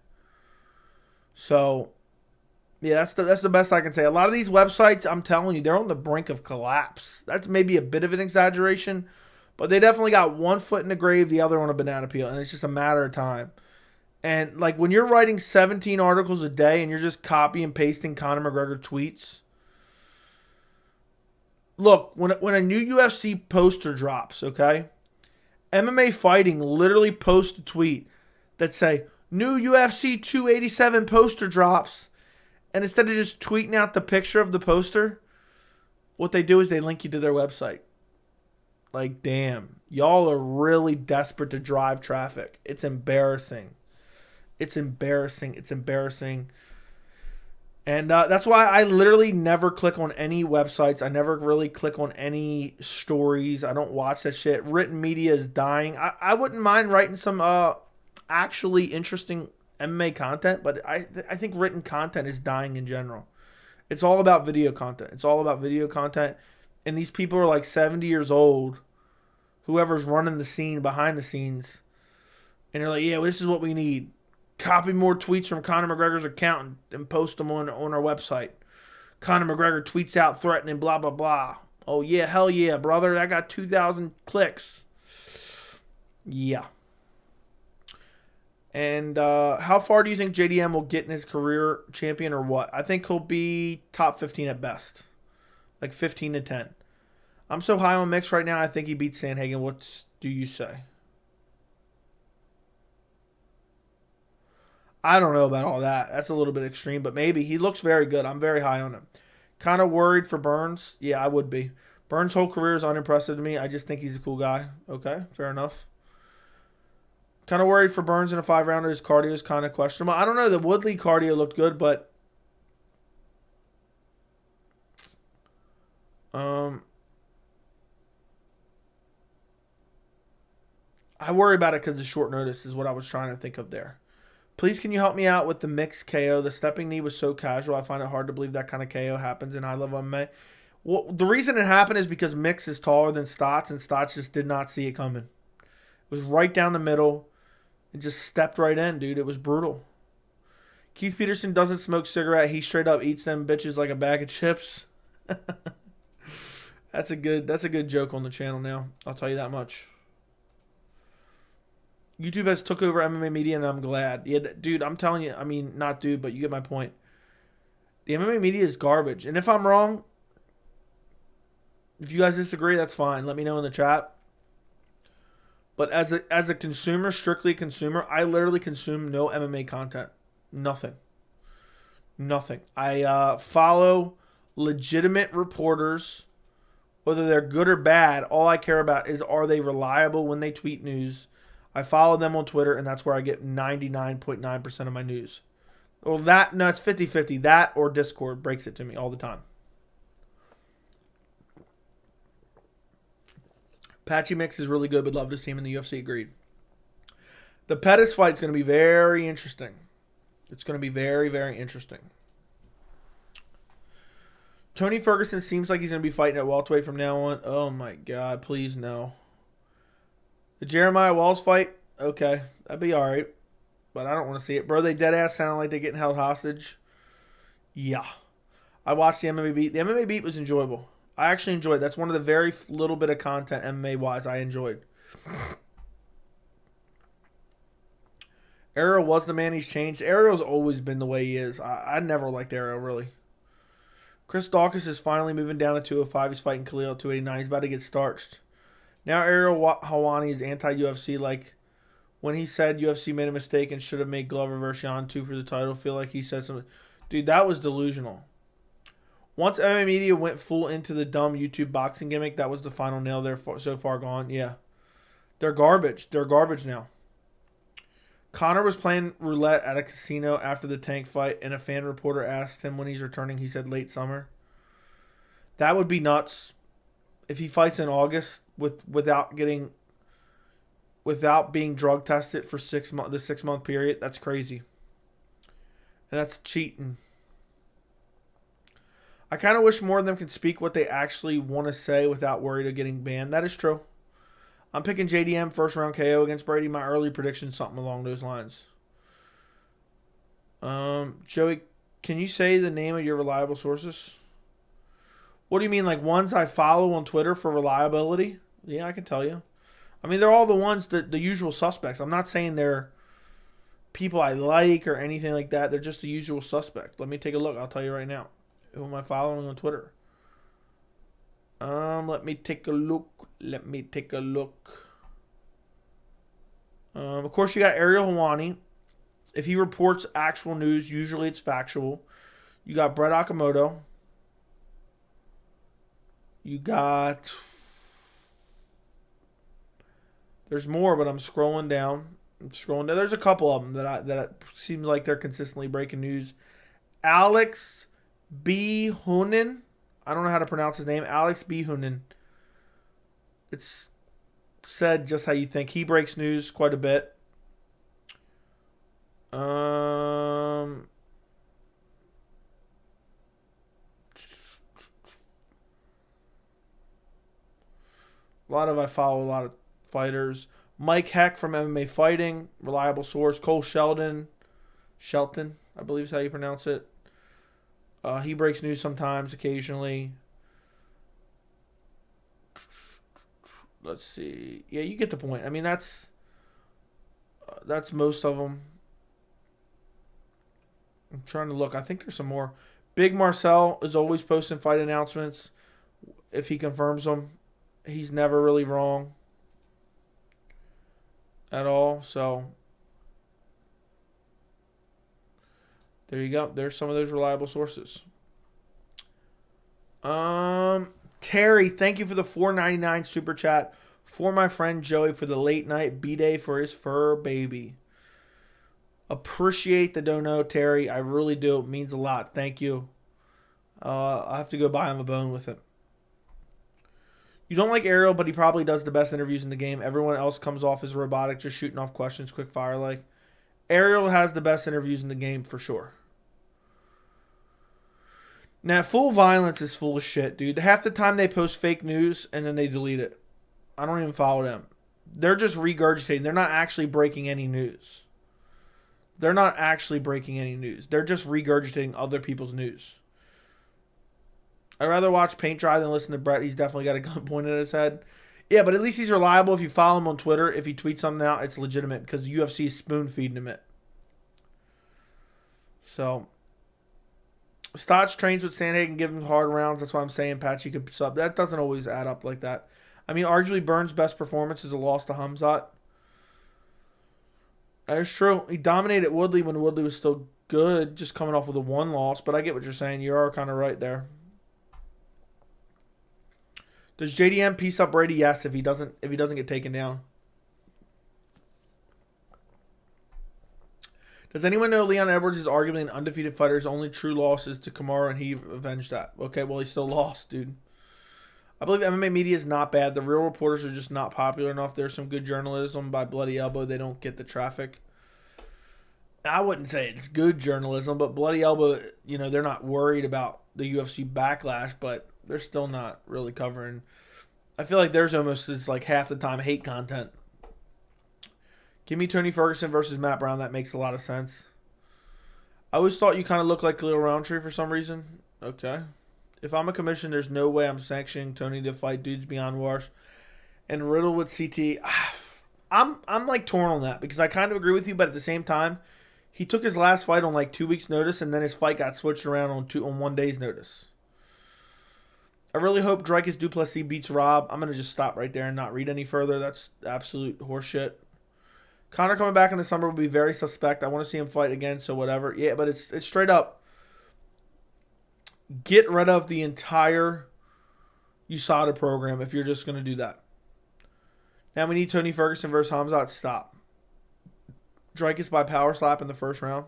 So, yeah, that's the best I can say. A lot of these websites, I'm telling you, they're on the brink of collapse. That's maybe a bit of an exaggeration, but they definitely got one foot in the grave, the other on a banana peel, and it's just a matter of time. And like when you're writing 17 articles a day and you're just copy and pasting Conor McGregor tweets. Look, when a new UFC poster drops, okay? MMA Fighting literally posts a tweet that say, new UFC 287 poster drops. And instead of just tweeting out the picture of the poster, what they do is they link you to their website. Like, damn. Y'all are really desperate to drive traffic. It's embarrassing. It's embarrassing. It's embarrassing. And that's why I literally never click on any websites. I never really click on any stories. I don't watch that shit. Written media is dying. I wouldn't mind writing some actually interesting MMA content, but I think written content is dying in general. It's all about video content. It's all about video content. And these people are like 70 years old, whoever's running the scene behind the scenes. And they're like, yeah, well, this is what we need. Copy more tweets from Conor McGregor's account and post them on our website. Conor McGregor tweets out threatening blah, blah, blah. Oh, yeah, hell yeah, brother. I got 2,000 clicks. Yeah. And how far do you think JDM will get in his career, champion or what? I think he'll be top 15 at best. Like 15 to 10. I'm so high on Mix right now, I think he beats Sandhagen. What do you say? I don't know about all that. That's a little bit extreme, but maybe. He looks very good. I'm very high on him. Kind of worried for Burns. Yeah, I would be. Burns' whole career is unimpressive to me. I just think he's a cool guy. Okay, fair enough. Kind of worried for Burns in a 5-rounder. His cardio is kind of questionable. I don't know. The Woodley cardio looked good, but I worry about it because of short notice is what I was trying to think of there. Please, can you help me out with the Mix KO? The stepping knee was so casual. I find it hard to believe that kind of KO happens in high-level MMA. Well, the reason it happened is because Mix is taller than Stotts, and Stotts just did not see it coming. It was right down the middle. It just stepped right in, dude. It was brutal. Keith Peterson doesn't smoke cigarette. He straight up eats them bitches like a bag of chips. That's a good joke on the channel now. I'll tell you that much. YouTube has took over MMA media, and I'm glad. Yeah, dude, I'm telling you. I mean, not dude, but you get my point. The MMA media is garbage. And if I'm wrong, if you guys disagree, that's fine. Let me know in the chat. But as a consumer, strictly consumer, I literally consume no MMA content. Nothing. Nothing. I follow legitimate reporters, whether they're good or bad. All I care about is, are they reliable when they tweet news? I follow them on Twitter, and that's where I get 99.9% of my news. Well, it's 50-50. That or Discord breaks it to me all the time. Patchy Mix is really good. Would love to see him in the UFC. Agreed. The Pettis fight is going to be very interesting. It's going to be very, very interesting. Tony Ferguson seems like he's going to be fighting at welterweight from now on. Oh, my God. Please, no. The Jeremiah Walls fight? Okay. That'd be all right. but I don't want to see it. Bro, they dead ass sound like they're getting held hostage. Yeah. I watched the MMA beat. The MMA beat was enjoyable. I actually enjoyed it. That's one of the very little bit of content MMA-wise I enjoyed. Ariel was the man. He's changed. Ariel's always been the way he is. I never liked Ariel, really. Chris Dawkins is finally moving down to 205. He's fighting Khalil at 289. He's about to get starched. Now Ariel Helwani is anti-UFC. Like, when he said UFC made a mistake and should have made Glover versus Jan 2 for the title, feel like he said something. Dude, that was delusional. Once MMA Media went full into the dumb YouTube boxing gimmick, that was the final nail. They're so far gone. Yeah. They're garbage. They're garbage now. Conor was playing roulette at a casino after the Tank fight, and a fan reporter asked him when he's returning. He said late summer. That would be nuts if he fights in August without being drug tested for the 6 month period. That's crazy. And that's cheating. I kind of wish more of them could speak what they actually want to say without worried of getting banned. That is true. I'm picking JDM first round KO against Brady. My early prediction, something along those lines. Joey, can you say the name of your reliable sources? What do you mean, like ones I follow on Twitter for reliability? Yeah, I can tell you. I mean, they're all the ones the usual suspects. I'm not saying they're people I like or anything like that. They're just the usual suspect. Let me take a look. I'll tell you right now. Who am I following on Twitter? Let me take a look. Of course, you got Ariel Helwani. If he reports actual news, usually it's factual. You got Brett Okamoto. You got... There's more, but I'm scrolling down. There's a couple of them that seems like they're consistently breaking news. Alex B. Hunin. I don't know how to pronounce his name. Alex B. Hunin. It's said just how you think. He breaks news quite a bit. A I follow a lot of fighters. Mike Heck from MMA Fighting, reliable source. Cole Shelton, I believe is how you pronounce it. He breaks news sometimes, occasionally. Let's see. Yeah, you get the point. I mean, that's most of them. I'm trying to look. I think there's some more. Big Marcel is always posting fight announcements if he confirms them. He's never really wrong at all. So there you go. There's some of those reliable sources. Terry, thank you for the $4.99 super chat. For my friend Joey for the late night B-Day for his fur baby. Appreciate the dono, Terry. I really do. It means a lot. Thank you. I'll have to go buy him a bone with it. You don't like Ariel, but he probably does the best interviews in the game. Everyone else comes off as robotic, just shooting off questions, quick fire like. Ariel has the best interviews in the game for sure. Now, full violence is full of shit, dude. Half the time they post fake news and then they delete it. I don't even follow them. They're just regurgitating. They're not actually breaking any news. They're just regurgitating other people's news. I'd rather watch paint dry than listen to Brett. He's definitely got a gun pointed at his head. Yeah, but at least he's reliable. If you follow him on Twitter, if he tweets something out, it's legitimate because the UFC is spoon-feeding him it. So, Stotch trains with Sandhagen, give him hard rounds. That's why I'm saying Patchy could sub. That doesn't always add up like that. I mean, arguably Burns' best performance is a loss to Hamzat. That is true. He dominated Woodley when Woodley was still good, just coming off with a one loss. But I get what you're saying. You are kind of right there. Does JDM piece up Brady? Yes, if he doesn't get taken down. Does anyone know Leon Edwards is arguably an undefeated fighter? His only true loss is to Kamaru, and he avenged that. Okay, well, he still lost, dude. I believe MMA media is not bad. The real reporters are just not popular enough. There's some good journalism by Bloody Elbow. They don't get the traffic. I wouldn't say it's good journalism, but Bloody Elbow, they're not worried about the UFC backlash, but they're still not really covering. I feel like theirs almost is like half the time hate content. Give me Tony Ferguson versus Matt Brown. That makes a lot of sense. I always thought you kind of looked like Khalil Roundtree for some reason. Okay. If I'm a commission, there's no way I'm sanctioning Tony to fight dudes beyond Wash. And Riddle with CT. I'm like torn on that because I kind of agree with you, but at the same time, he took his last fight on like 2 weeks' notice, and then his fight got switched around on 1 day's notice. I really hope Dricus Du Plessis beats Rob. I'm going to just stop right there and not read any further. That's absolute horseshit. Conor coming back in the summer would be very suspect. I want to see him fight again, so whatever. Yeah, but it's straight up. Get rid of the entire USADA program if you're just going to do that. Now we need Tony Ferguson versus Hamzat. Stop. Dricus by power slap in the first round.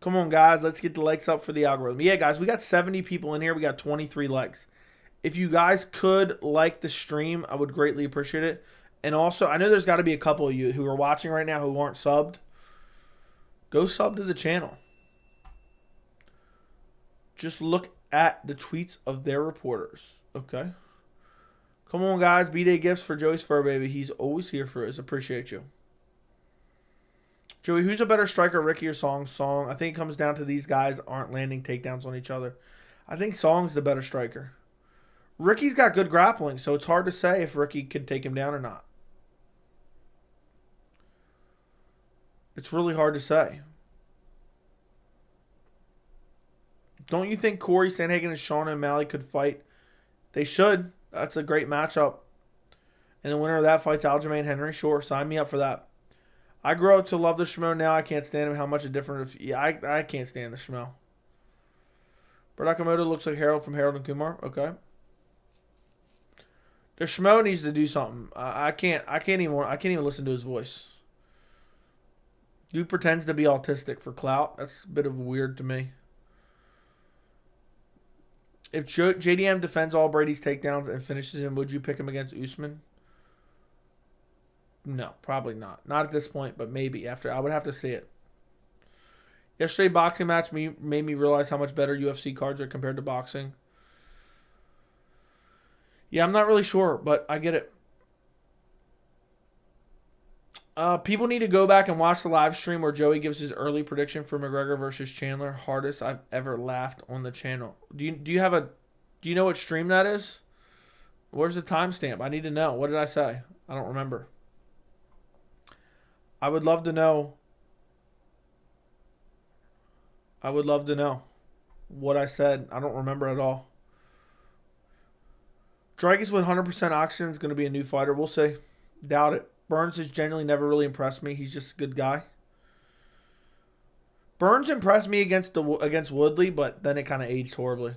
Come on, guys. Let's get the likes up for the algorithm. Yeah, guys, we got 70 people in here. We got 23 likes. If you guys could like the stream, I would greatly appreciate it. And also, I know there's got to be a couple of you who are watching right now who aren't subbed. Go sub to the channel. Just look at the tweets of their reporters. Okay? Come on, guys. B-Day gifts for Joey's Fur Baby. He's always here for us. Appreciate you. Joey, who's a better striker, Ricky or Song? Song. I think it comes down to these guys aren't landing takedowns on each other. I think Song's the better striker. Ricky's got good grappling, so it's hard to say if Ricky could take him down or not. It's really hard to say. Don't you think Corey Sandhagen and Sean O'Malley could fight? They should. That's a great matchup. And the winner of that fight's Aljamain Henry. Sure, sign me up for that. I grew up to love the Schmo. Now I can't stand him. How much a different... Yeah, I can't stand the Schmo. Brett Okamoto looks like Harold from Harold and Kumar. Okay. The Schmo needs to do something. I can't even listen to his voice. Dude pretends to be autistic for clout. That's a bit of weird to me. If JDM defends all Brady's takedowns and finishes him, would you pick him against Usman? No, probably not. Not at this point, but maybe after. I would have to see it. Yesterday boxing match made me realize how much better UFC cards are compared to boxing. Yeah, I'm not really sure, but I get it. People need to go back and watch the live stream where Joey gives his early prediction for McGregor versus Chandler. Hardest I've ever laughed on the channel. Do you know what stream that is? Where's the timestamp? I need to know. What did I say? I don't remember. I would love to know. I would love to know what I said. I don't remember at all. Dricus with 100% oxygen is going to be a new fighter. We'll see. Doubt it. Burns has generally never really impressed me. He's just a good guy. Burns impressed me against Woodley, but then it kind of aged horribly.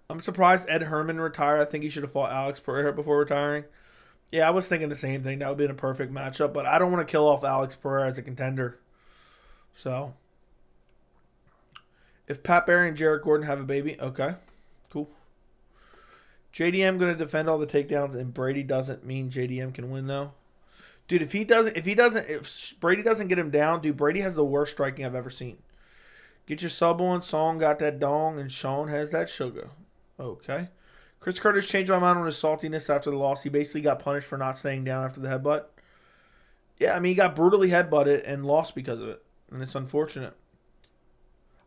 I'm surprised Ed Herman retired. I think he should have fought Alex Pereira before retiring. Yeah, I was thinking the same thing. That would have been a perfect matchup, but I don't want to kill off Alex Pereira as a contender. So, if Pat Barry and Jarrett Gordon have a baby, okay, cool. JDM going to defend all the takedowns, and Brady doesn't mean JDM can win though. Dude, if Brady doesn't get him down, dude, Brady has the worst striking I've ever seen. Get your sub on. Song got that dong, and Sean has that sugar. Okay. Chris Curtis changed my mind on his saltiness after the loss. He basically got punished for not staying down after the headbutt. Yeah, I mean, he got brutally headbutted and lost because of it. And it's unfortunate.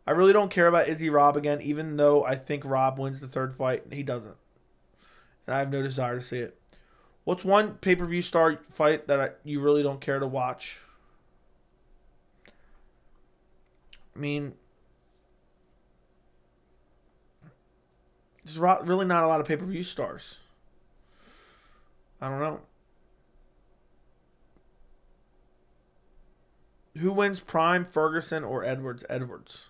I really don't care about Izzy Rob again, even though I think Rob wins the third fight. He doesn't. And I have no desire to see it. What's one pay-per-view star fight that you really don't care to watch? I mean, there's really not a lot of pay-per-view stars. I don't know. Who wins Prime, Ferguson, or Edwards? Edwards.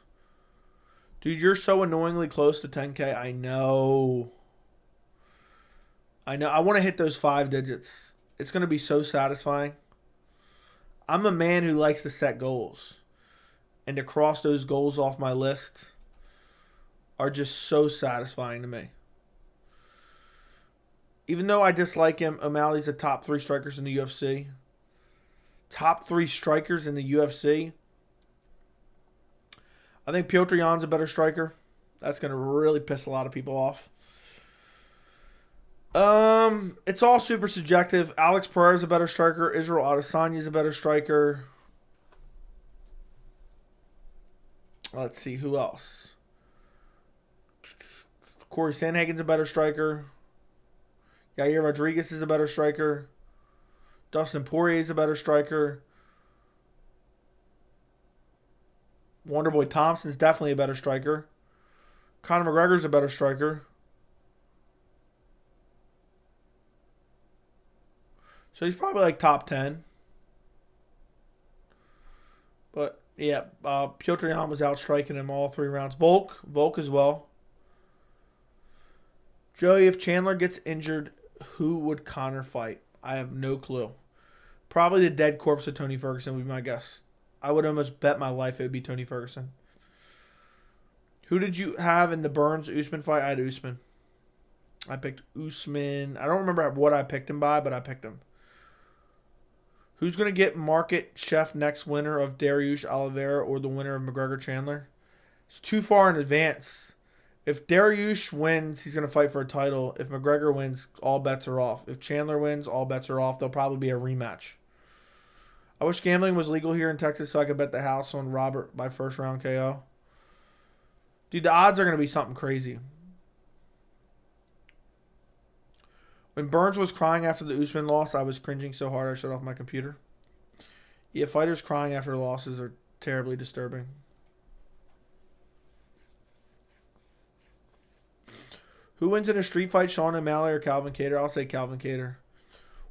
Dude, you're so annoyingly close to 10K. I know. I want to hit those 5 digits. It's going to be so satisfying. I'm a man who likes to set goals. And to cross those goals off my list are just so satisfying to me. Even though I dislike him, O'Malley's the top 3 strikers in the UFC. Top 3 strikers in the UFC. I think Piotr Jan's a better striker. That's going to really piss a lot of people off. It's all super subjective. Alex Pereira is a better striker. Israel Adesanya is a better striker. Let's see, who else? Corey Sandhagen's a better striker. Yair Rodriguez is a better striker. Dustin Poirier is a better striker. Wonderboy Thompson's definitely a better striker. Conor McGregor's a better striker. So he's probably like top 10. But yeah, Piotr Jan was outstriking him all 3 rounds. Volk as well. Joey, if Chandler gets injured, who would Conor fight? I have no clue. Probably the dead corpse of Tony Ferguson would be my guess. I would almost bet my life it would be Tony Ferguson. Who did you have in the Burns-Usman fight? I had Usman. I picked Usman. I don't remember what I picked him by, but I picked him. Who's going to get Market Chef next winner of Dariush Oliveira or the winner of McGregor Chandler? It's too far in advance. If Dariush wins, he's going to fight for a title. If McGregor wins, all bets are off. If Chandler wins, all bets are off. There'll probably be a rematch. I wish gambling was legal here in Texas so I could bet the house on Robert by first round KO. Dude, the odds are going to be something crazy. When Burns was crying after the Usman loss, I was cringing so hard I shut off my computer. Yeah, fighters crying after losses are terribly disturbing. Who wins in a street fight, Sean O'Malley or Calvin Kattar? I'll say Calvin Kattar.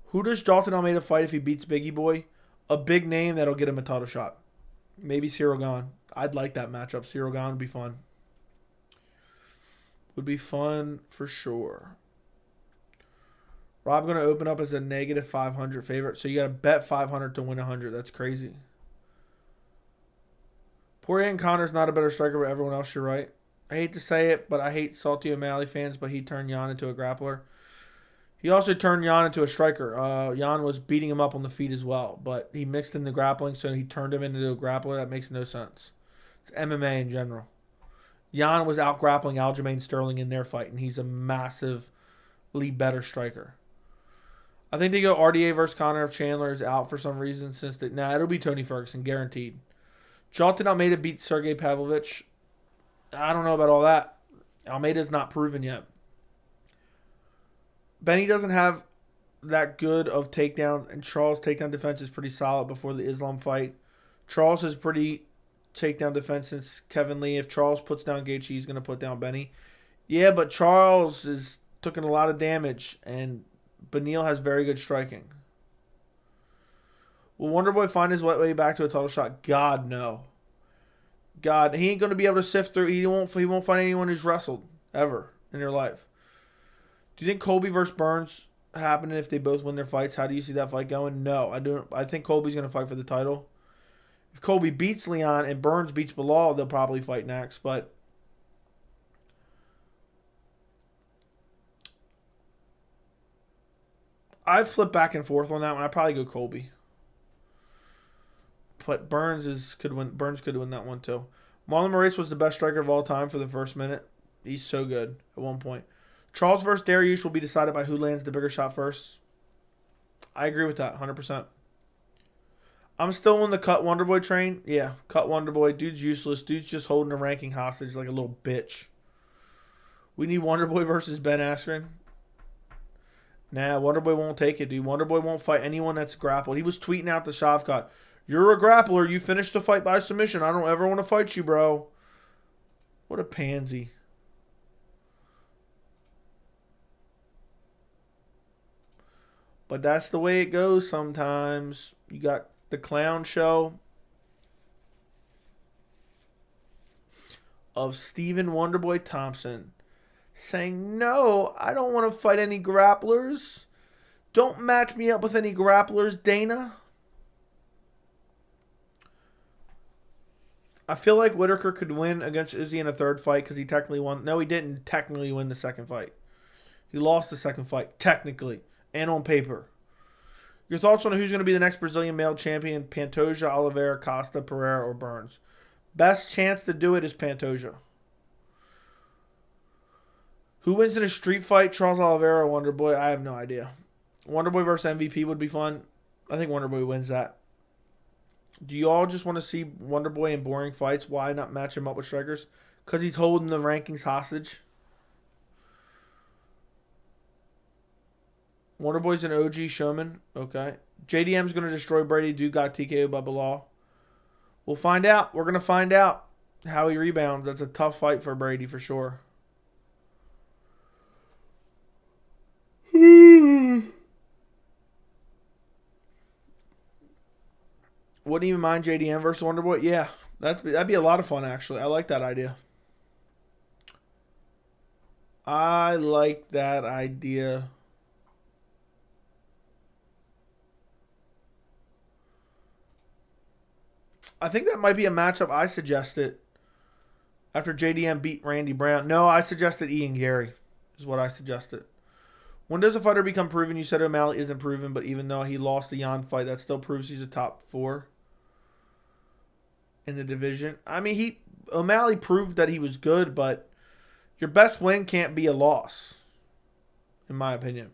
Who does Dalton Almeida fight if he beats Biggie Boy? A big name that'll get him a title shot. Maybe Cyril Gane. I'd like that matchup. Cyril Gane would be fun. Would be fun for sure. Rob going to open up as a negative 500 favorite. So you got to bet 500 to win 100. That's crazy. Poirier and Connor's not a better striker, but everyone else, you're right. I hate to say it, but I hate Salty O'Malley fans, but he turned Jan into a grappler. He also turned Jan into a striker. Jan was beating him up on the feet as well, but he mixed in the grappling, so he turned him into a grappler. That makes no sense. It's MMA in general. Jan was out grappling Aljamain Sterling in their fight, and he's a massively better striker. I think they go RDA versus Conor if Chandler is out for some reason. It'll be Tony Ferguson, guaranteed. Jalton Almeida beat Sergei Pavlovich. I don't know about all that. Almeida's not proven yet. Benny doesn't have that good of takedowns, and Charles' takedown defense is pretty solid before the Islam fight. Charles has pretty takedown defense since Kevin Lee. If Charles puts down Gaethje, he's going to put down Benny. Yeah, but Charles is taking a lot of damage, and Beneil has very good striking. Will Wonderboy find his way back to a title shot? God, no. God, he ain't going to be able to sift through. He won't find anyone who's wrestled ever in their life. Do you think Colby versus Burns happen if they both win their fights? How do you see that fight going? No, I don't. I think Colby's going to fight for the title. If Colby beats Leon and Burns beats Bilal, they'll probably fight next. But I've flipped back and forth on that one. I'd probably go Colby. But Burns could win that one too. Marlon Moraes was the best striker of all time for the first minute. He's so good at one point. Charles versus Dariush will be decided by who lands the bigger shot first. I agree with that 100%. I'm still on the cut Wonderboy train. Yeah, cut Wonderboy. Dude's useless. Dude's just holding a ranking hostage like a little bitch. We need Wonderboy versus Ben Askren. Nah, Wonderboy won't take it, dude. Wonderboy won't fight anyone that's grappled. He was tweeting out to Shavkat, "You're a grappler. You finished the fight by submission. I don't ever want to fight you, bro." What a pansy. But that's the way it goes sometimes. You got the clown show of Stephen Wonderboy Thompson saying, "No, I don't want to fight any grapplers. Don't match me up with any grapplers, Dana." I feel like Whitaker could win against Izzy in a third fight because he technically won. No, he didn't technically win the second fight. He lost the second fight, technically, and on paper. Your thoughts on who's going to be the next Brazilian male champion? Pantoja, Oliveira, Costa, Pereira, or Burns? Best chance to do it is Pantoja. Who wins in a street fight? Charles Oliveira or Wonderboy? I have no idea. Wonderboy versus MVP would be fun. I think Wonderboy wins that. Do you all just want to see Wonderboy in boring fights? Why not match him up with strikers? Because he's holding the rankings hostage. Wonderboy's an OG showman. Okay. JDM's going to destroy Brady. Dude got TKO by Bilal. We'll find out. We're going to find out how he rebounds. That's a tough fight for Brady for sure. Wouldn't even mind JDM versus Wonderboy. Yeah, that'd be a lot of fun, actually. I like that idea. I like that idea. I think that might be a matchup I suggested after JDM beat Randy Brown. No, I suggested Ian Gary is what I suggested. When does a fighter become proven? You said O'Malley isn't proven, but even though he lost the Jan fight, that still proves he's a top 4 in the division. I mean, O'Malley proved that he was good, but your best win can't be a loss, in my opinion.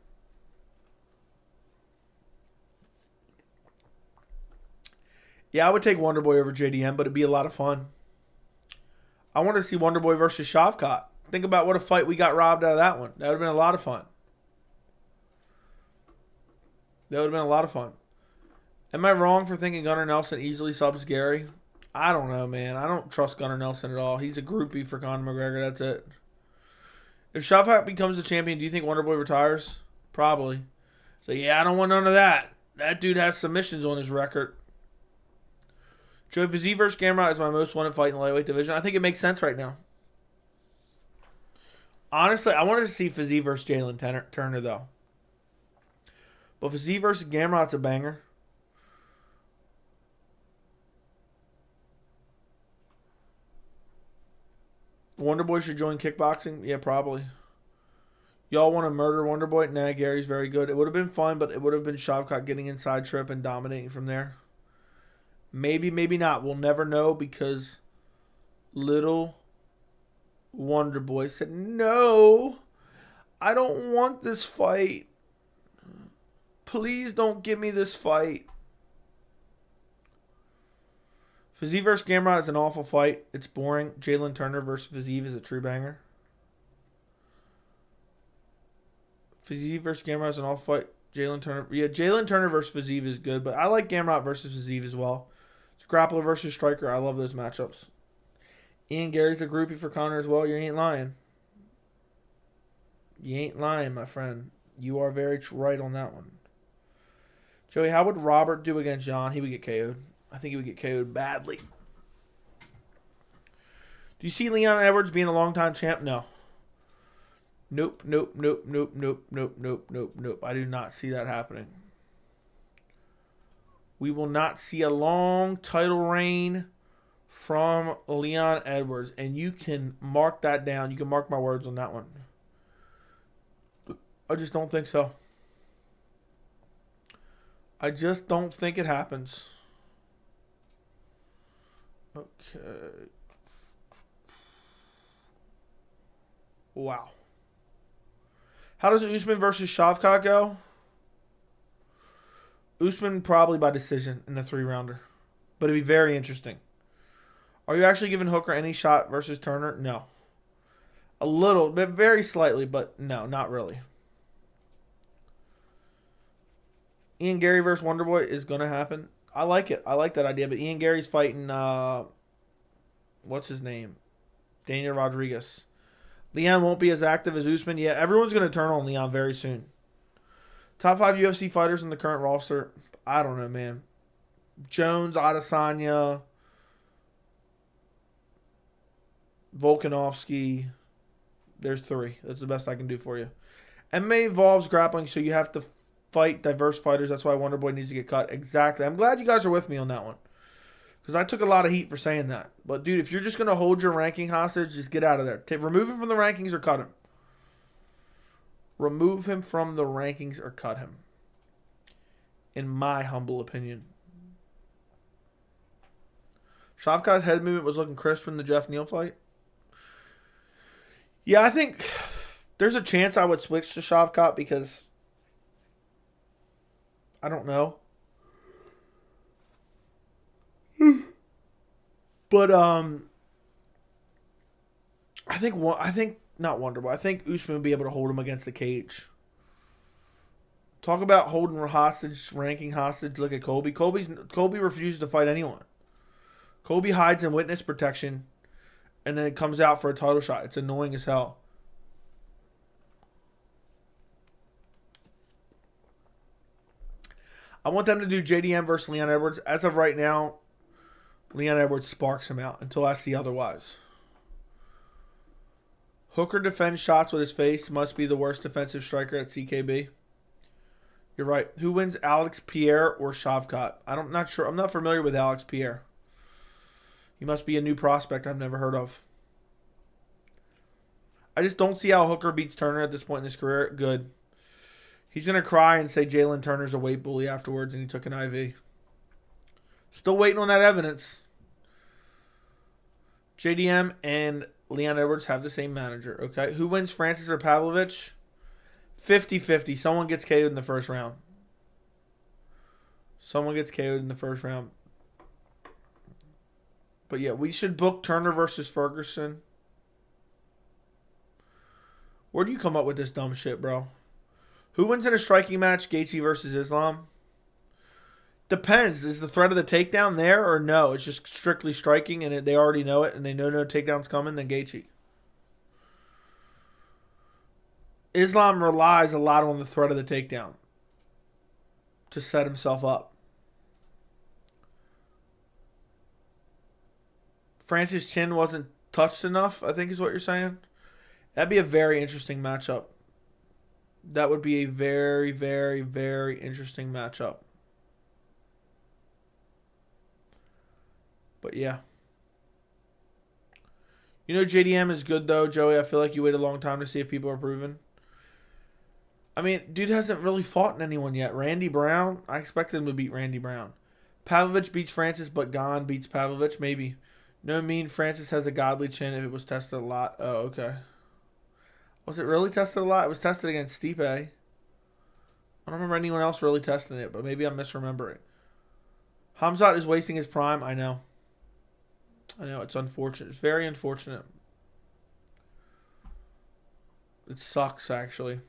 Yeah, I would take Wonderboy over JDM, but it'd be a lot of fun. I want to see Wonderboy versus Shavkat. Think about what a fight we got robbed out of that one. That would have been a lot of fun. That would have been a lot of fun. Am I wrong for thinking Gunnar Nelson easily subs Gary? I don't know, man. I don't trust Gunnar Nelson at all. He's a groupie for Conor McGregor. That's it. If Shavkat becomes the champion, do you think Wonderboy retires? Probably. So, yeah, I don't want none of that. That dude has submissions on his record. Joe Vizzy versus Gamrot is my most wanted fight in the lightweight division. I think it makes sense right now. Honestly, I wanted to see Vizzy versus Jalen Turner, though. But Vizzy versus Gamrot's a banger. Wonderboy should join kickboxing? Yeah, probably. Y'all want to murder Wonderboy? Nah, Gary's very good. It would have been fun, but it would have been Shavkat getting inside trip and dominating from there. Maybe, maybe not. We'll never know because little Wonderboy said, no, I don't want this fight. Please don't give me this fight. Vizzy versus Gamrot is an awful fight. It's boring. Jalen Turner versus Vizzy is a true banger. Vizzy versus Gamrot is an awful fight. Jalen Turner versus Vizzy is good, but I like Gamrot versus Vizzy as well. It's grappler versus striker. I love those matchups. Ian Gary's a groupie for Conor as well. You ain't lying. You ain't lying, my friend. You are very right on that one. Joey, how would Robert do against Jon? He would get KO'd. I think he would get KO'd badly. Do you see Leon Edwards being a long-time champ? No. Nope. I do not see that happening. We will not see a long title reign from Leon Edwards. And you can mark that down. You can mark my words on that one. I just don't think so. I just don't think it happens. Okay. Wow. How does Usman versus Shavkat go? Usman probably by decision in the 3-rounder. But it'd be very interesting. Are you actually giving Hooker any shot versus Turner? No. A little bit, very slightly, but no, not really. Ian Gary versus Wonderboy is going to happen. I like it. I like that idea. But Ian Gary's fighting, what's his name? Daniel Rodriguez. Leon won't be as active as Usman. Yeah, everyone's going to turn on Leon very soon. Top 5 UFC fighters in the current roster. I don't know, man. Jones, Adesanya, Volkanovski. There's 3. That's the best I can do for you. MMA involves grappling, so you have to fight diverse fighters. That's why Wonderboy needs to get cut. Exactly. I'm glad you guys are with me on that one. Because I took a lot of heat for saying that. But, dude, if you're just going to hold your ranking hostage, just get out of there. Remove him from the rankings or cut him. Remove him from the rankings or cut him. In my humble opinion. Shavkat's head movement was looking crisp in the Jeff Neal fight. Yeah, I think There's a chance I would switch to Shavkat because I don't know. But I think not Wonderboy. I think Usman would be able to hold him against the cage. Talk about holding hostage, ranking hostage. Look at Colby. Colby refuses to fight anyone. Colby hides in witness protection, and then it comes out for a title shot. It's annoying as hell. I want them to do JDM versus Leon Edwards. As of right now, Leon Edwards sparks him out until I see otherwise. Hooker defends shots with his face. Must be the worst defensive striker at CKB. You're right. Who wins, Alex Pierre or Shavkat? I'm not sure. I'm not familiar with Alex Pierre. He must be a new prospect I've never heard of. I just don't see how Hooker beats Turner at this point in his career. Good. He's going to cry and say Jalen Turner's a weight bully afterwards and he took an IV. Still waiting on that evidence. JDM and Leon Edwards have the same manager. Okay. Who wins, Francis or Pavlovich? 50-50. Someone gets KO'd in the first round. Someone gets KO'd in the first round. But yeah, we should book Turner versus Ferguson. Where do you come up with this dumb shit, bro? Who wins in a striking match, Gaethje versus Islam? Depends. Is the threat of the takedown there or no? It's just strictly striking and they already know it and they know no takedown's coming, then Gaethje. Islam relies a lot on the threat of the takedown to set himself up. Francis' chin wasn't touched enough, I think is what you're saying. That'd be a very interesting matchup. That would be a very, very, very interesting matchup. But yeah. You know JDM is good though, Joey. I feel like you wait a long time to see if people are proven. I mean, dude hasn't really fought anyone yet. Randy Brown, I expected him to beat Randy Brown. Pavlovich beats Francis, but Gane beats Pavlovich, maybe. No mean Francis has a godly chin if it was tested a lot. Oh, okay. Was it really tested a lot? It was tested against Stipe. I don't remember anyone else really testing it, but maybe I'm misremembering. Hamzat is wasting his prime. I know. It's unfortunate. It's very unfortunate. It sucks, actually.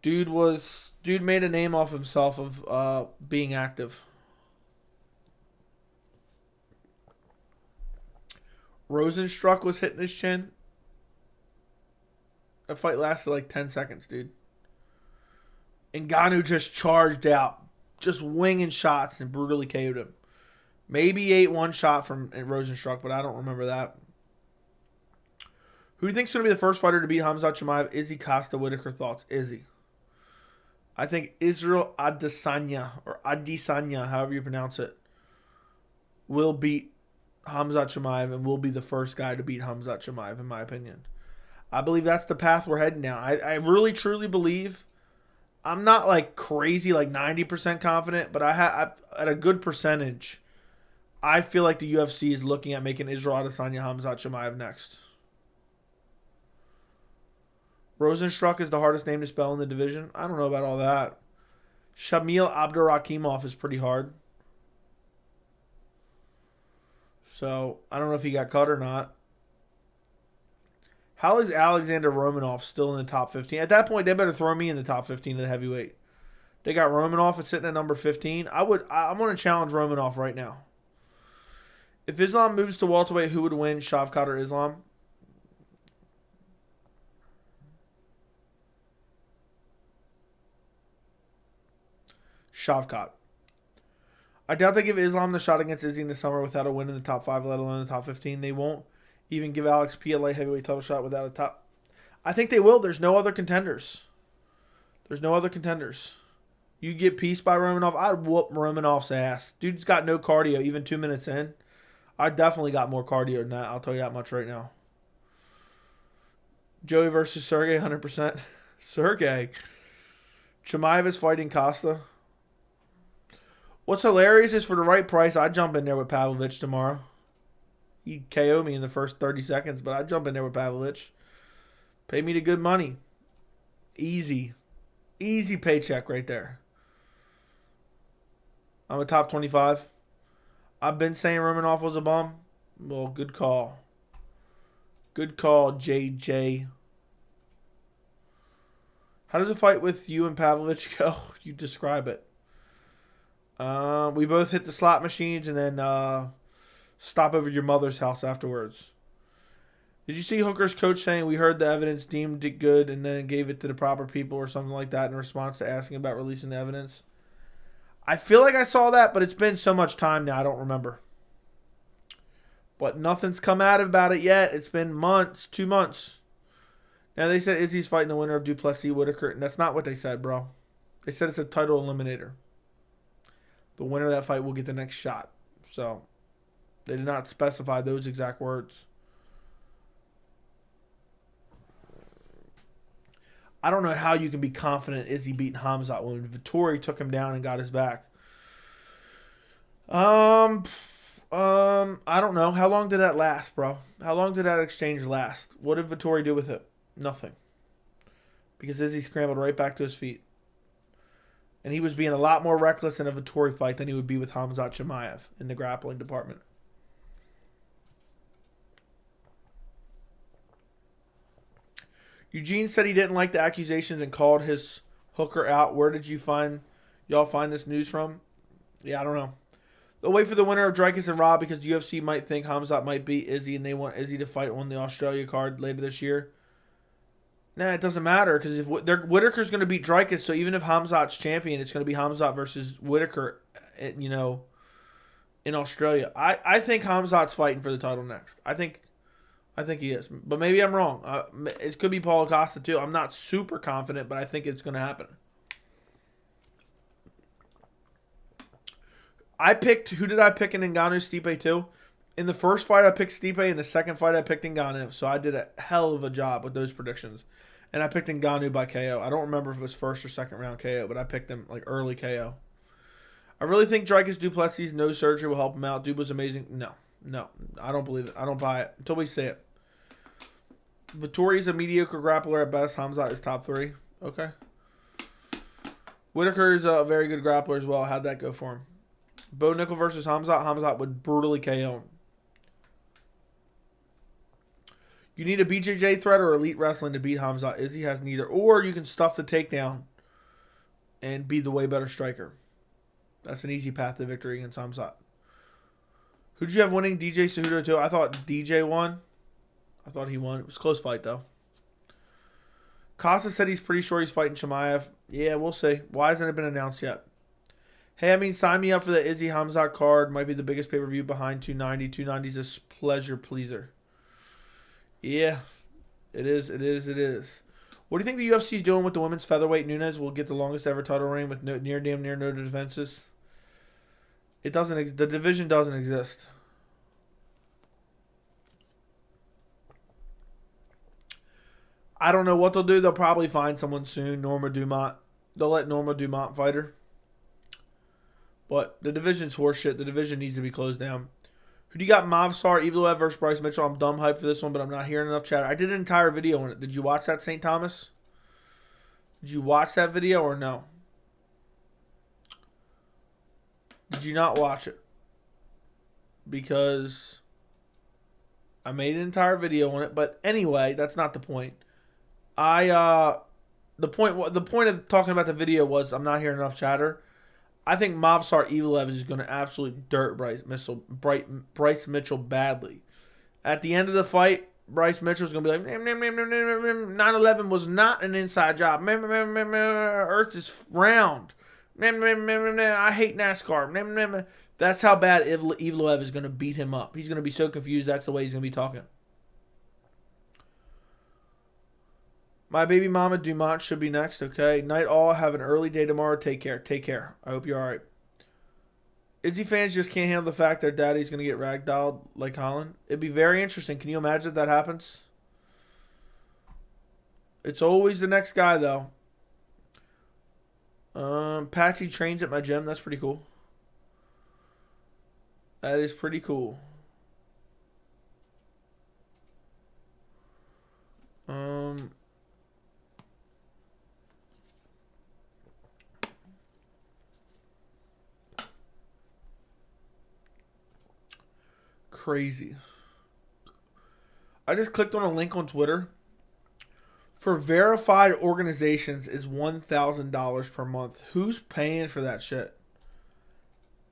Dude made a name off himself of being active. Rosenstruck was hitting his chin. That fight lasted like 10 seconds, dude. And Ngannou just charged out, just winging shots and brutally KO'd him. Maybe ate one shot from Rosenstruck, but I don't remember that. Who do you think is going to be the first fighter to beat Hamzat Chimaev? Izzy, Costa, Whitaker. Thoughts? Izzy. I think Israel Adesanya, or Adesanya, however you pronounce it, will beat Hamzat Chimaev and will be the first guy to beat Hamzat Chimaev, in my opinion. I believe that's the path we're heading down. I really, truly believe. I'm not like crazy, like 90% confident, but I at a good percentage, I feel like the UFC is looking at making Israel Adesanya Hamzat Chimaev next. Rosenstruck is the hardest name to spell in the division. I don't know about all that. Shamil Abdurakhimov is pretty hard. So, I don't know if he got cut or not. How is Alexander Romanov still in the top 15? At that point, they better throw me in the top 15 of the heavyweight. They got Romanov at sitting at number 15. I'm going to challenge Romanov right now. If Islam moves to welterweight, who would win, Shavkat or Islam? Shavkat. I doubt they give Islam the shot against Izzy in the summer without a win in the top 5, let alone the top 15. They won't even give Alex P a light heavyweight title shot without a top. I think they will. There's no other contenders. You get pieced by Romanov, I'd whoop Romanov's ass. Dude's got no cardio, even 2 minutes in. I definitely got more cardio than that. I'll tell you that much right now. Joey versus Sergei, 100%. Sergei. Chimaev is fighting Costa. What's hilarious is for the right price, I'd jump in there with Pavlovich tomorrow. He'd KO me in the first 30 seconds, but I'd jump in there with Pavlovich. Pay me the good money. Easy. Easy paycheck right there. I'm a top 25. I've been saying Romanov was a bum. Well, good call. Good call, JJ. How does a fight with you and Pavlovich go? You describe it. We both hit the slot machines and then stop over at your mother's house afterwards. Did you see Hooker's coach saying we heard the evidence, deemed it good, and then gave it to the proper people or something like that in response to asking about releasing the evidence? I feel like I saw that, but it's been so much time now, I don't remember. But nothing's come out about it yet. It's been months, 2 months. Now, they said Izzy's fighting the winner of Duplessis-Whitaker, and that's not what they said, bro. They said it's a title eliminator. The winner of that fight will get the next shot. So, they did not specify those exact words. I don't know how you can be confident Izzy beating Khamzat when Vettori took him down and got his back. I don't know. How long did that last, bro? How long did that exchange last? What did Vettori do with it? Nothing. Because Izzy scrambled right back to his feet. And he was being a lot more reckless in a Vettori fight than he would be with Khamzat Chimaev in the grappling department. Eugene said he didn't like the accusations and called his Hooker out. Where did y'all find this news from? Yeah, I don't know. They'll wait for the winner of Dricus and Rob because the UFC might think Khamzat might beat Izzy and they want Izzy to fight on the Australia card later this year. Nah, it doesn't matter because if Whitaker's going to beat Dricus, so even if Khamzat's champion, it's going to be Khamzat versus Whitaker, in Australia. I think Khamzat's fighting for the title next. I think he is. But maybe I'm wrong. It could be Paul Acosta too. I'm not super confident, but I think it's going to happen. Who did I pick in Ngannou Stipe too? In the first fight, I picked Stipe. In the second fight, I picked Ngannou. So I did a hell of a job with those predictions. And I picked Ngannou by KO. I don't remember if it was first or second round KO, but I picked him like early KO. I really think Dricus Duplessis' no surgery will help him out. Dude was amazing. No, I don't believe it. I don't buy it until we see it. Vettori's a mediocre grappler at best. Khamzat is top 3. Okay. Whitaker is a very good grappler as well. How'd that go for him? Bo Nickel versus Khamzat. Khamzat would brutally KO him. You need a BJJ threat or elite wrestling to beat Khamzat. Izzy has neither. Or you can stuff the takedown and be the way better striker. That's an easy path to victory against Khamzat. Who'd you have winning? DJ Cejudo too? I thought DJ won. I thought he won. It was a close fight though. Costa said he's pretty sure he's fighting Chimaev. Yeah, we'll see. Why hasn't it been announced yet? Hey, I mean, sign me up for the Izzy Khamzat card. Might be the biggest pay-per-view behind 290. 290 is a pleasure pleaser. Yeah, it is. It is. What do you think the UFC is doing with the women's featherweight? Nunes will get the longest ever title reign with damn near no defenses. It doesn't. The division doesn't exist. I don't know what they'll do. They'll probably find someone soon. Norma Dumont. They'll let Norma Dumont fight her. But the division's horseshit. The division needs to be closed down. Who do you got? Movsar Evloev versus Bryce Mitchell. I'm dumb hyped for this one, but I'm not hearing enough chatter. I did an entire video on it. Did you watch that, St. Thomas? Did you watch that video or no? Did you not watch it? Because I made an entire video on it. But anyway, that's not the point. The point of talking about the video was I'm not hearing enough chatter. I think Movsar Evloev is going to absolutely dirt Bryce Mitchell badly. At the end of the fight, Bryce Mitchell's going to be like, 9/11 was not an inside job. Earth is round. I hate NASCAR. That's how bad Evloev is going to beat him up. He's going to be so confused. That's the way he's going to be talking. My baby mama Dumont should be next, okay? Night all. Have an early day tomorrow. Take care. I hope you're all right. Izzy fans just can't handle the fact their daddy's going to get ragdolled like Holland. It'd be very interesting. Can you imagine if that happens? It's always the next guy, though. Patsy trains at my gym. That's pretty cool. That is pretty cool. crazy. I just clicked on a link on Twitter. For verified organizations is $1,000 per month. Who's paying for that shit?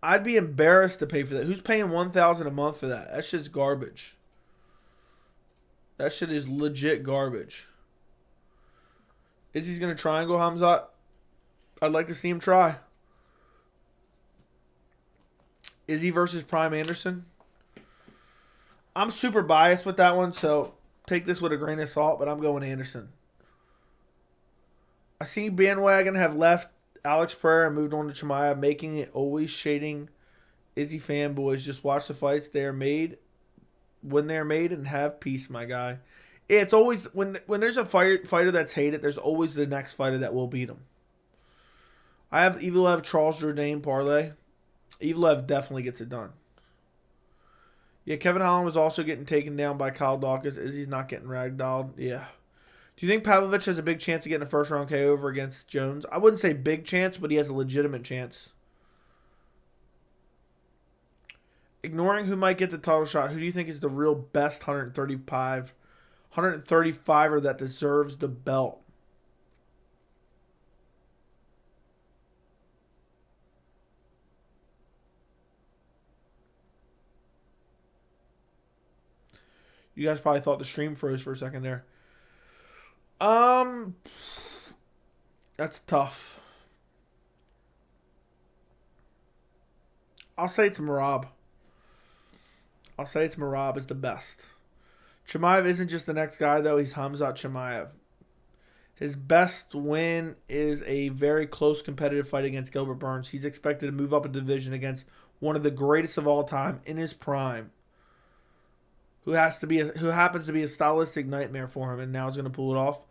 I'd be embarrassed to pay for that. Who's paying $1,000 a month for that? That shit's garbage. That shit is legit garbage. Izzy's gonna triangle Hamzat. I'd like to see him try. Izzy versus Prime Anderson. I'm super biased with that one, so take this with a grain of salt, but I'm going Anderson. I see Bandwagon have left Alex Pereira and moved on to Chimaev, making it always shading Izzy fanboys. Just watch the fights. They are made when they're made and have peace, my guy. It's always, when there's a fighter that's hated, there's always the next fighter that will beat him. I have Evil Charles Jourdain parlay. Evil definitely gets it done. Yeah, Kevin Holland was also getting taken down by Kyle Dawkins. Izzy's not getting ragdolled. Yeah. Do you think Pavlovich has a big chance of getting a first-round KO over against Jones? I wouldn't say big chance, but he has a legitimate chance. Ignoring who might get the title shot, who do you think is the real best 135er that deserves the belt? You guys probably thought the stream froze for a second there. That's tough. I'll say it's Merab. Merab is the best. Chimaev isn't just the next guy, though. He's Hamzat Chimaev. His best win is a very close competitive fight against Gilbert Burns. He's expected to move up a division against one of the greatest of all time in his prime, who happens to be a stylistic nightmare for him, and now is going to pull it off.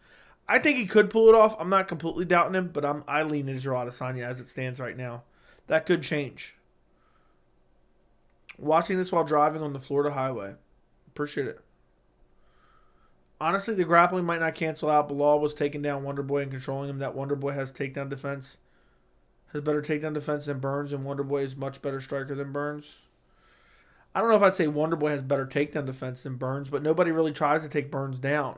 I think he could pull it off. I'm not completely doubting him, but I lean Israel Adesanya as it stands right now. That could change. Watching this while driving on the Florida highway. Appreciate it. Honestly, the grappling might not cancel out. Bilal was taking down Wonderboy and controlling him. That Wonderboy has takedown defense. Has better takedown defense than Burns, and Wonderboy is much better striker than Burns. I don't know if I'd say Wonderboy has better takedown defense than Burns, but nobody really tries to take Burns down.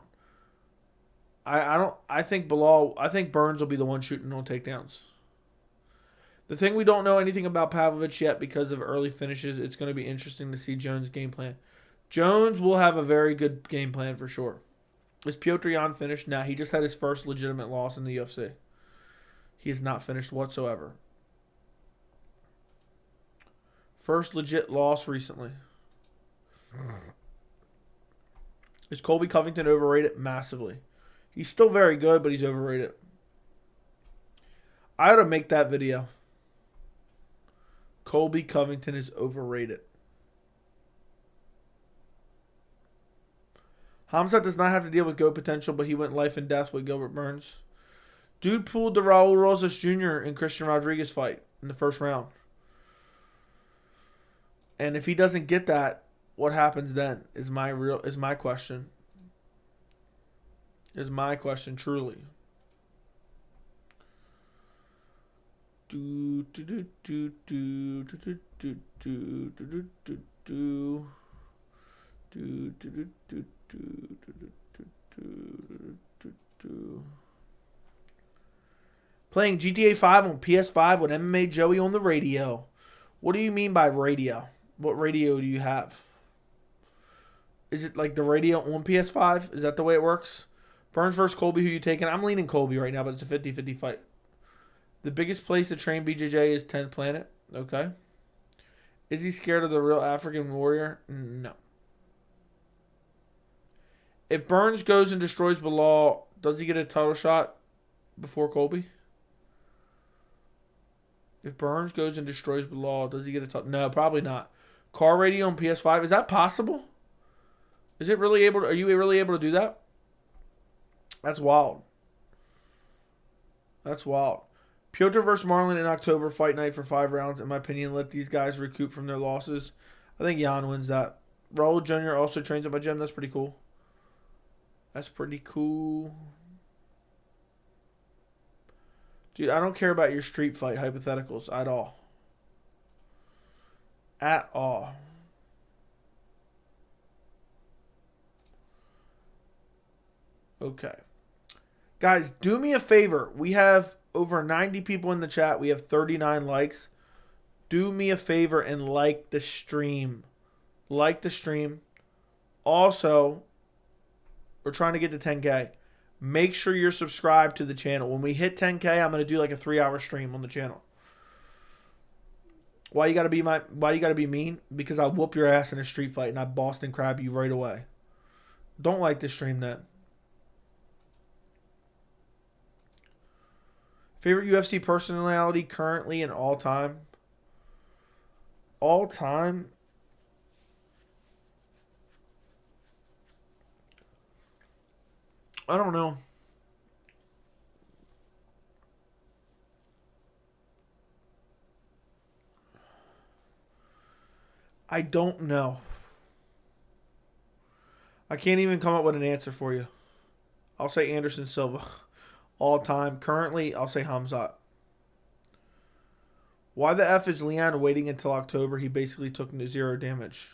I think Burns will be the one shooting on takedowns. The thing we don't know anything about Pavlovich yet because of early finishes, it's going to be interesting to see Jones' game plan. Jones will have a very good game plan for sure. Is Piotr Jan finished? Nah, he just had his first legitimate loss in the UFC. He is not finished whatsoever. First legit loss recently. Is Colby Covington overrated? Massively. He's still very good, but he's overrated. I ought to make that video. Colby Covington is overrated. Hamzat does not have to deal with GOAT potential, but he went life and death with Gilbert Burns. Dude pulled the Raul Rosas Jr. and Christian Rodriguez fight in the first round. And if he doesn't get that, what happens then is my question. Is my question truly. Playing GTA 5 on PS5 with MMA Joey on the radio. What do you mean by radio? What radio do you have? Is it like the radio on PS5? Is that the way it works? Burns versus Colby, who you taking? I'm leaning Colby right now, but it's a 50-50 fight. The biggest place to train BJJ is 10th Planet. Okay. Is he scared of the real African warrior? No. If Burns goes and destroys Bilal, does he get a title shot before Colby? If Burns goes and destroys Bilal, does he get a title? No, probably not. Car radio on PS5, is that possible? Is it really able to, are you really able to do that? That's wild. That's wild. Piotr versus Marlon in October, fight night for 5 rounds. In my opinion, let these guys recoup from their losses. I think Jan wins that. Raul Jr. also trains at my gym. That's pretty cool. That's pretty cool. Dude, I don't care about your street fight hypotheticals at all. At all. Okay. Guys, do me a favor. We have over 90 people in the chat. We have 39 likes. Do me a favor and like the stream. Like the stream. Also, we're trying to get to 10K. Make sure you're subscribed to the channel. When we hit 10K, I'm going to do like a 3-hour stream on the channel. Why you gotta be mean? Because I'll whoop your ass in a street fight and I Boston crab you right away. Don't like this stream then. Favorite UFC personality currently and all time? All time? I don't know. I don't know. I can't even come up with an answer for you. I'll say Anderson Silva. All time. Currently, I'll say Hamzat. Why the F is Leon waiting until October? He basically took 0 damage.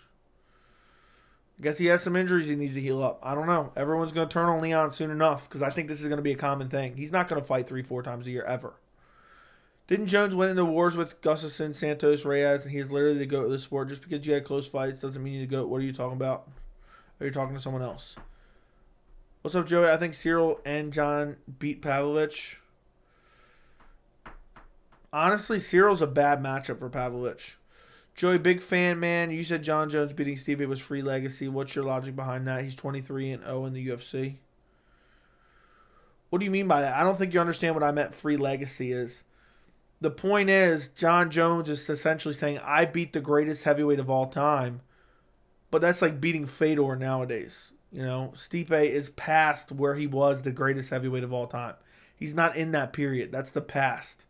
I guess he has some injuries he needs to heal up. I don't know. Everyone's going to turn on Leon soon enough because I think this is going to be a common thing. He's not going to fight 3-4 times a year ever. Didn't Jones win into wars with Gustafsson, Santos, Reyes, and he's literally the GOAT of the sport? Just because you had close fights doesn't mean you're the GOAT. What are you talking about? Are you talking to someone else? What's up, Joey? I think Cyril and John beat Pavlovich. Honestly, Cyril's a bad matchup for Pavlovich. Joey, big fan, man. You said Jon Jones beating Steve was free legacy. What's your logic behind that? He's 23-0 in the UFC. What do you mean by that? I don't think you understand what I meant free legacy is. The point is, Jon Jones is essentially saying, I beat the greatest heavyweight of all time. But that's like beating Fedor nowadays. You know, Stipe is past where he was the greatest heavyweight of all time. He's not in that period. That's the past.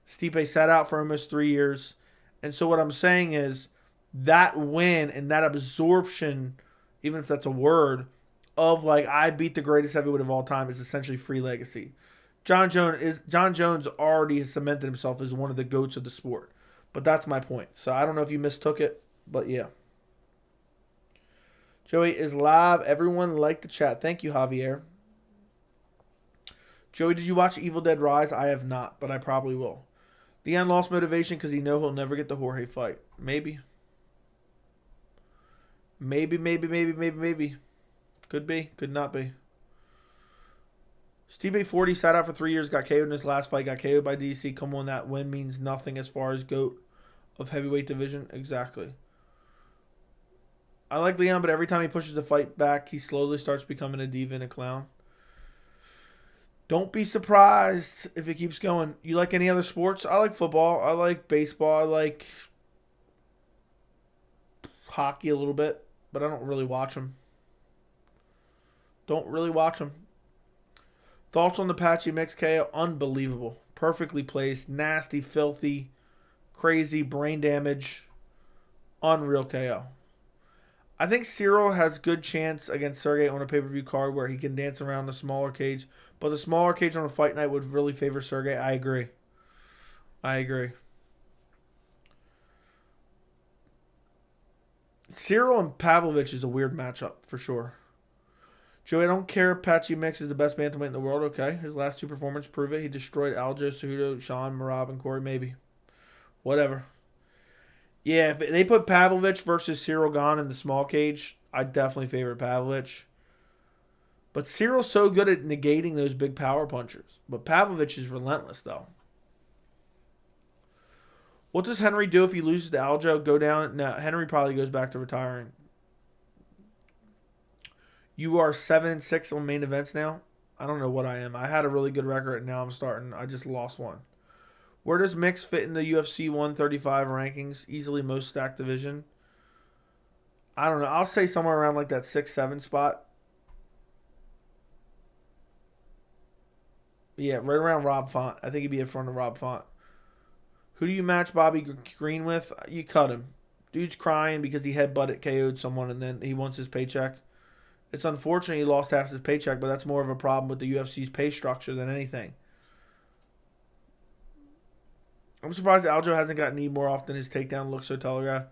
Stipe sat out for almost 3 years. And so what I'm saying is that win and that absorption, even if that's a word, of like I beat the greatest heavyweight of all time is essentially free legacy. Jon Jones already has cemented himself as one of the GOATs of the sport. But that's my point. So I don't know if you mistook it, but yeah. Joey is live. Everyone like the chat. Thank you, Javier. Joey, did you watch Evil Dead Rise? I have not, but I probably will. Leon lost motivation because he knows he'll never get the Jorge fight. Maybe. Maybe. Could be. Could not be. Stipe 40 sat out for 3 years, got KO'd in his last fight, got KO'd by DC. Come on, that win means nothing as far as GOAT of heavyweight division. Exactly. I like Leon, but every time he pushes the fight back, he slowly starts becoming a diva and a clown. Don't be surprised if it keeps going. You like any other sports? I like football. I like baseball. I like hockey a little bit, but I don't really watch them. Thoughts on the Patchy Mix KO? Unbelievable. Perfectly placed. Nasty, filthy, crazy, brain damage. Unreal KO. I think Cyril has good chance against Sergei on a pay-per-view card where he can dance around the smaller cage. But the smaller cage on a fight night would really favor Sergei. I agree. Cyril and Pavlovich is a weird matchup for sure. Joey, I don't care if Patchy Mix is the best bantamweight in the world. Okay. His last 2 performances prove it. He destroyed Aljo, Cejudo, Sean, Marab, and Corey. Maybe. Whatever. Yeah, if they put Pavlovich versus Cyril Gane in the small cage, I'd definitely favor Pavlovich. But Cyril's so good at negating those big power punchers. But Pavlovich is relentless, though. What does Henry do if he loses to Aljo? Go down? No, Henry probably goes back to retiring. You are 7-6 on main events now? I don't know what I am. I had a really good record, and now I'm starting. I just lost one. Where does Mix fit in the UFC 135 rankings? Easily most stacked division. I don't know. I'll say somewhere around like that 6-7 spot. Yeah, right around Rob Font. I think he'd be in front of Rob Font. Who do you match Bobby Green with? You cut him. Dude's crying because he headbutted KO'd someone and then he wants his paycheck. It's unfortunate he lost half his paycheck, but that's more of a problem with the UFC's pay structure than anything. I'm surprised Aljo hasn't gotten knee more often. His takedown looks so telegraphed.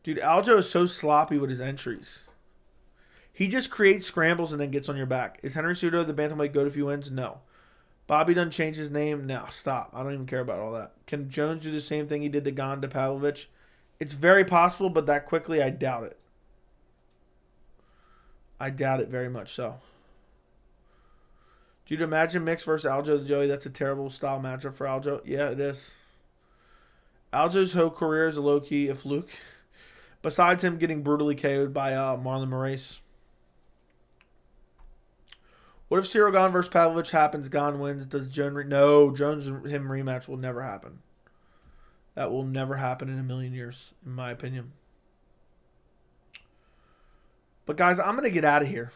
Dude, Aljo is so sloppy with his entries. He just creates scrambles and then gets on your back. Is Henry Cejudo the bantamweight GOAT if he wins? No. Bobby doesn't change his name? No, stop. I don't even care about all that. Can Jones do the same thing he did to Jon Pavlovich? It's very possible, but that quickly, I doubt it. I doubt it very much so. Do you imagine Mix versus Aljo Joey? That's a terrible style matchup for Aljo. Yeah, it is. Aljo's whole career is a low-key a fluke. Besides him getting brutally KO'd by Marlon Moraes. What if Cyril Gane versus Pavlovich happens? Gane wins. Does Jones? No, Jones and him rematch will never happen. That will never happen in a million years, in my opinion. But guys, I'm gonna get out of here.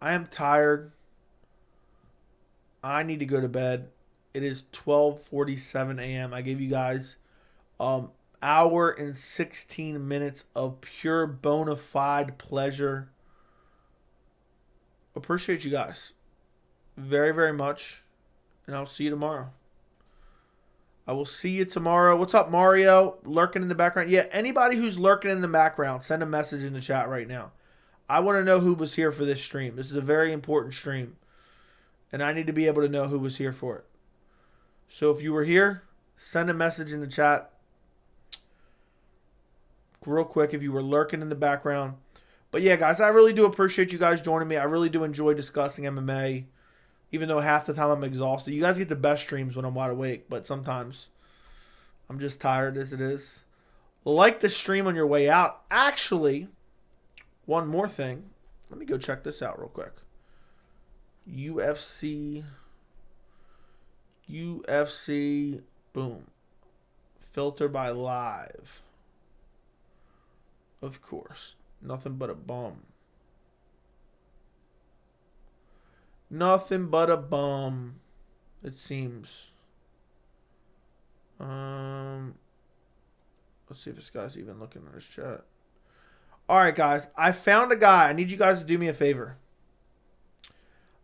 I am tired. I need to go to bed. It is 12:47 a.m. I gave you guys hour and 16 minutes of pure bona fide pleasure. Appreciate you guys very, very much. And I'll see you tomorrow. I will see you tomorrow. What's up, Mario? Lurking in the background. Yeah, anybody who's lurking in the background, send a message in the chat right now. I want to know who was here for this stream. This is a very important stream. And I need to be able to know who was here for it. So if you were here, send a message in the chat. Real quick, if you were lurking in the background. But yeah, guys, I really do appreciate you guys joining me. I really do enjoy discussing MMA. Even though half the time I'm exhausted. You guys get the best streams when I'm wide awake. But sometimes I'm just tired as it is. Like the stream on your way out. Actually, one more thing. Let me go check this out real quick. UFC, boom. Filter by live. Of course. Nothing but a bum. Nothing but a bum, it seems. Let's see if this guy's even looking at his chat. Alright, guys. I found a guy. I need you guys to do me a favor.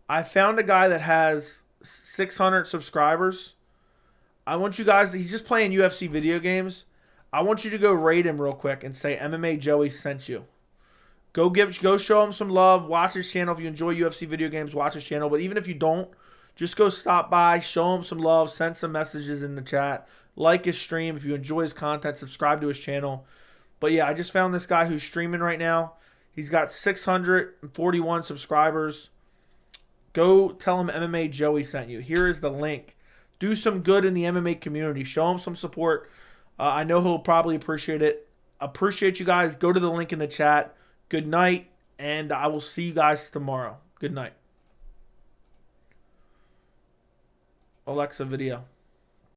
I found a guy that has 600 subscribers. I want you guys, he's just playing UFC video games. I want you to go rate him real quick and say MMA Joey sent you. Go show him some love. Watch his channel. If you enjoy UFC video games, watch his channel. But even if you don't, just go stop by, show him some love, send some messages in the chat. Like his stream. If you enjoy his content, subscribe to his channel. But yeah, I just found this guy who's streaming right now. He's got 641 subscribers. Go tell him MMA Joey sent you. Here is the link. Do some good in the MMA community. Show him some support. I know he'll probably appreciate it. Appreciate you guys. Go to the link in the chat. Good night, and I will see you guys tomorrow. Good night. Alexa video.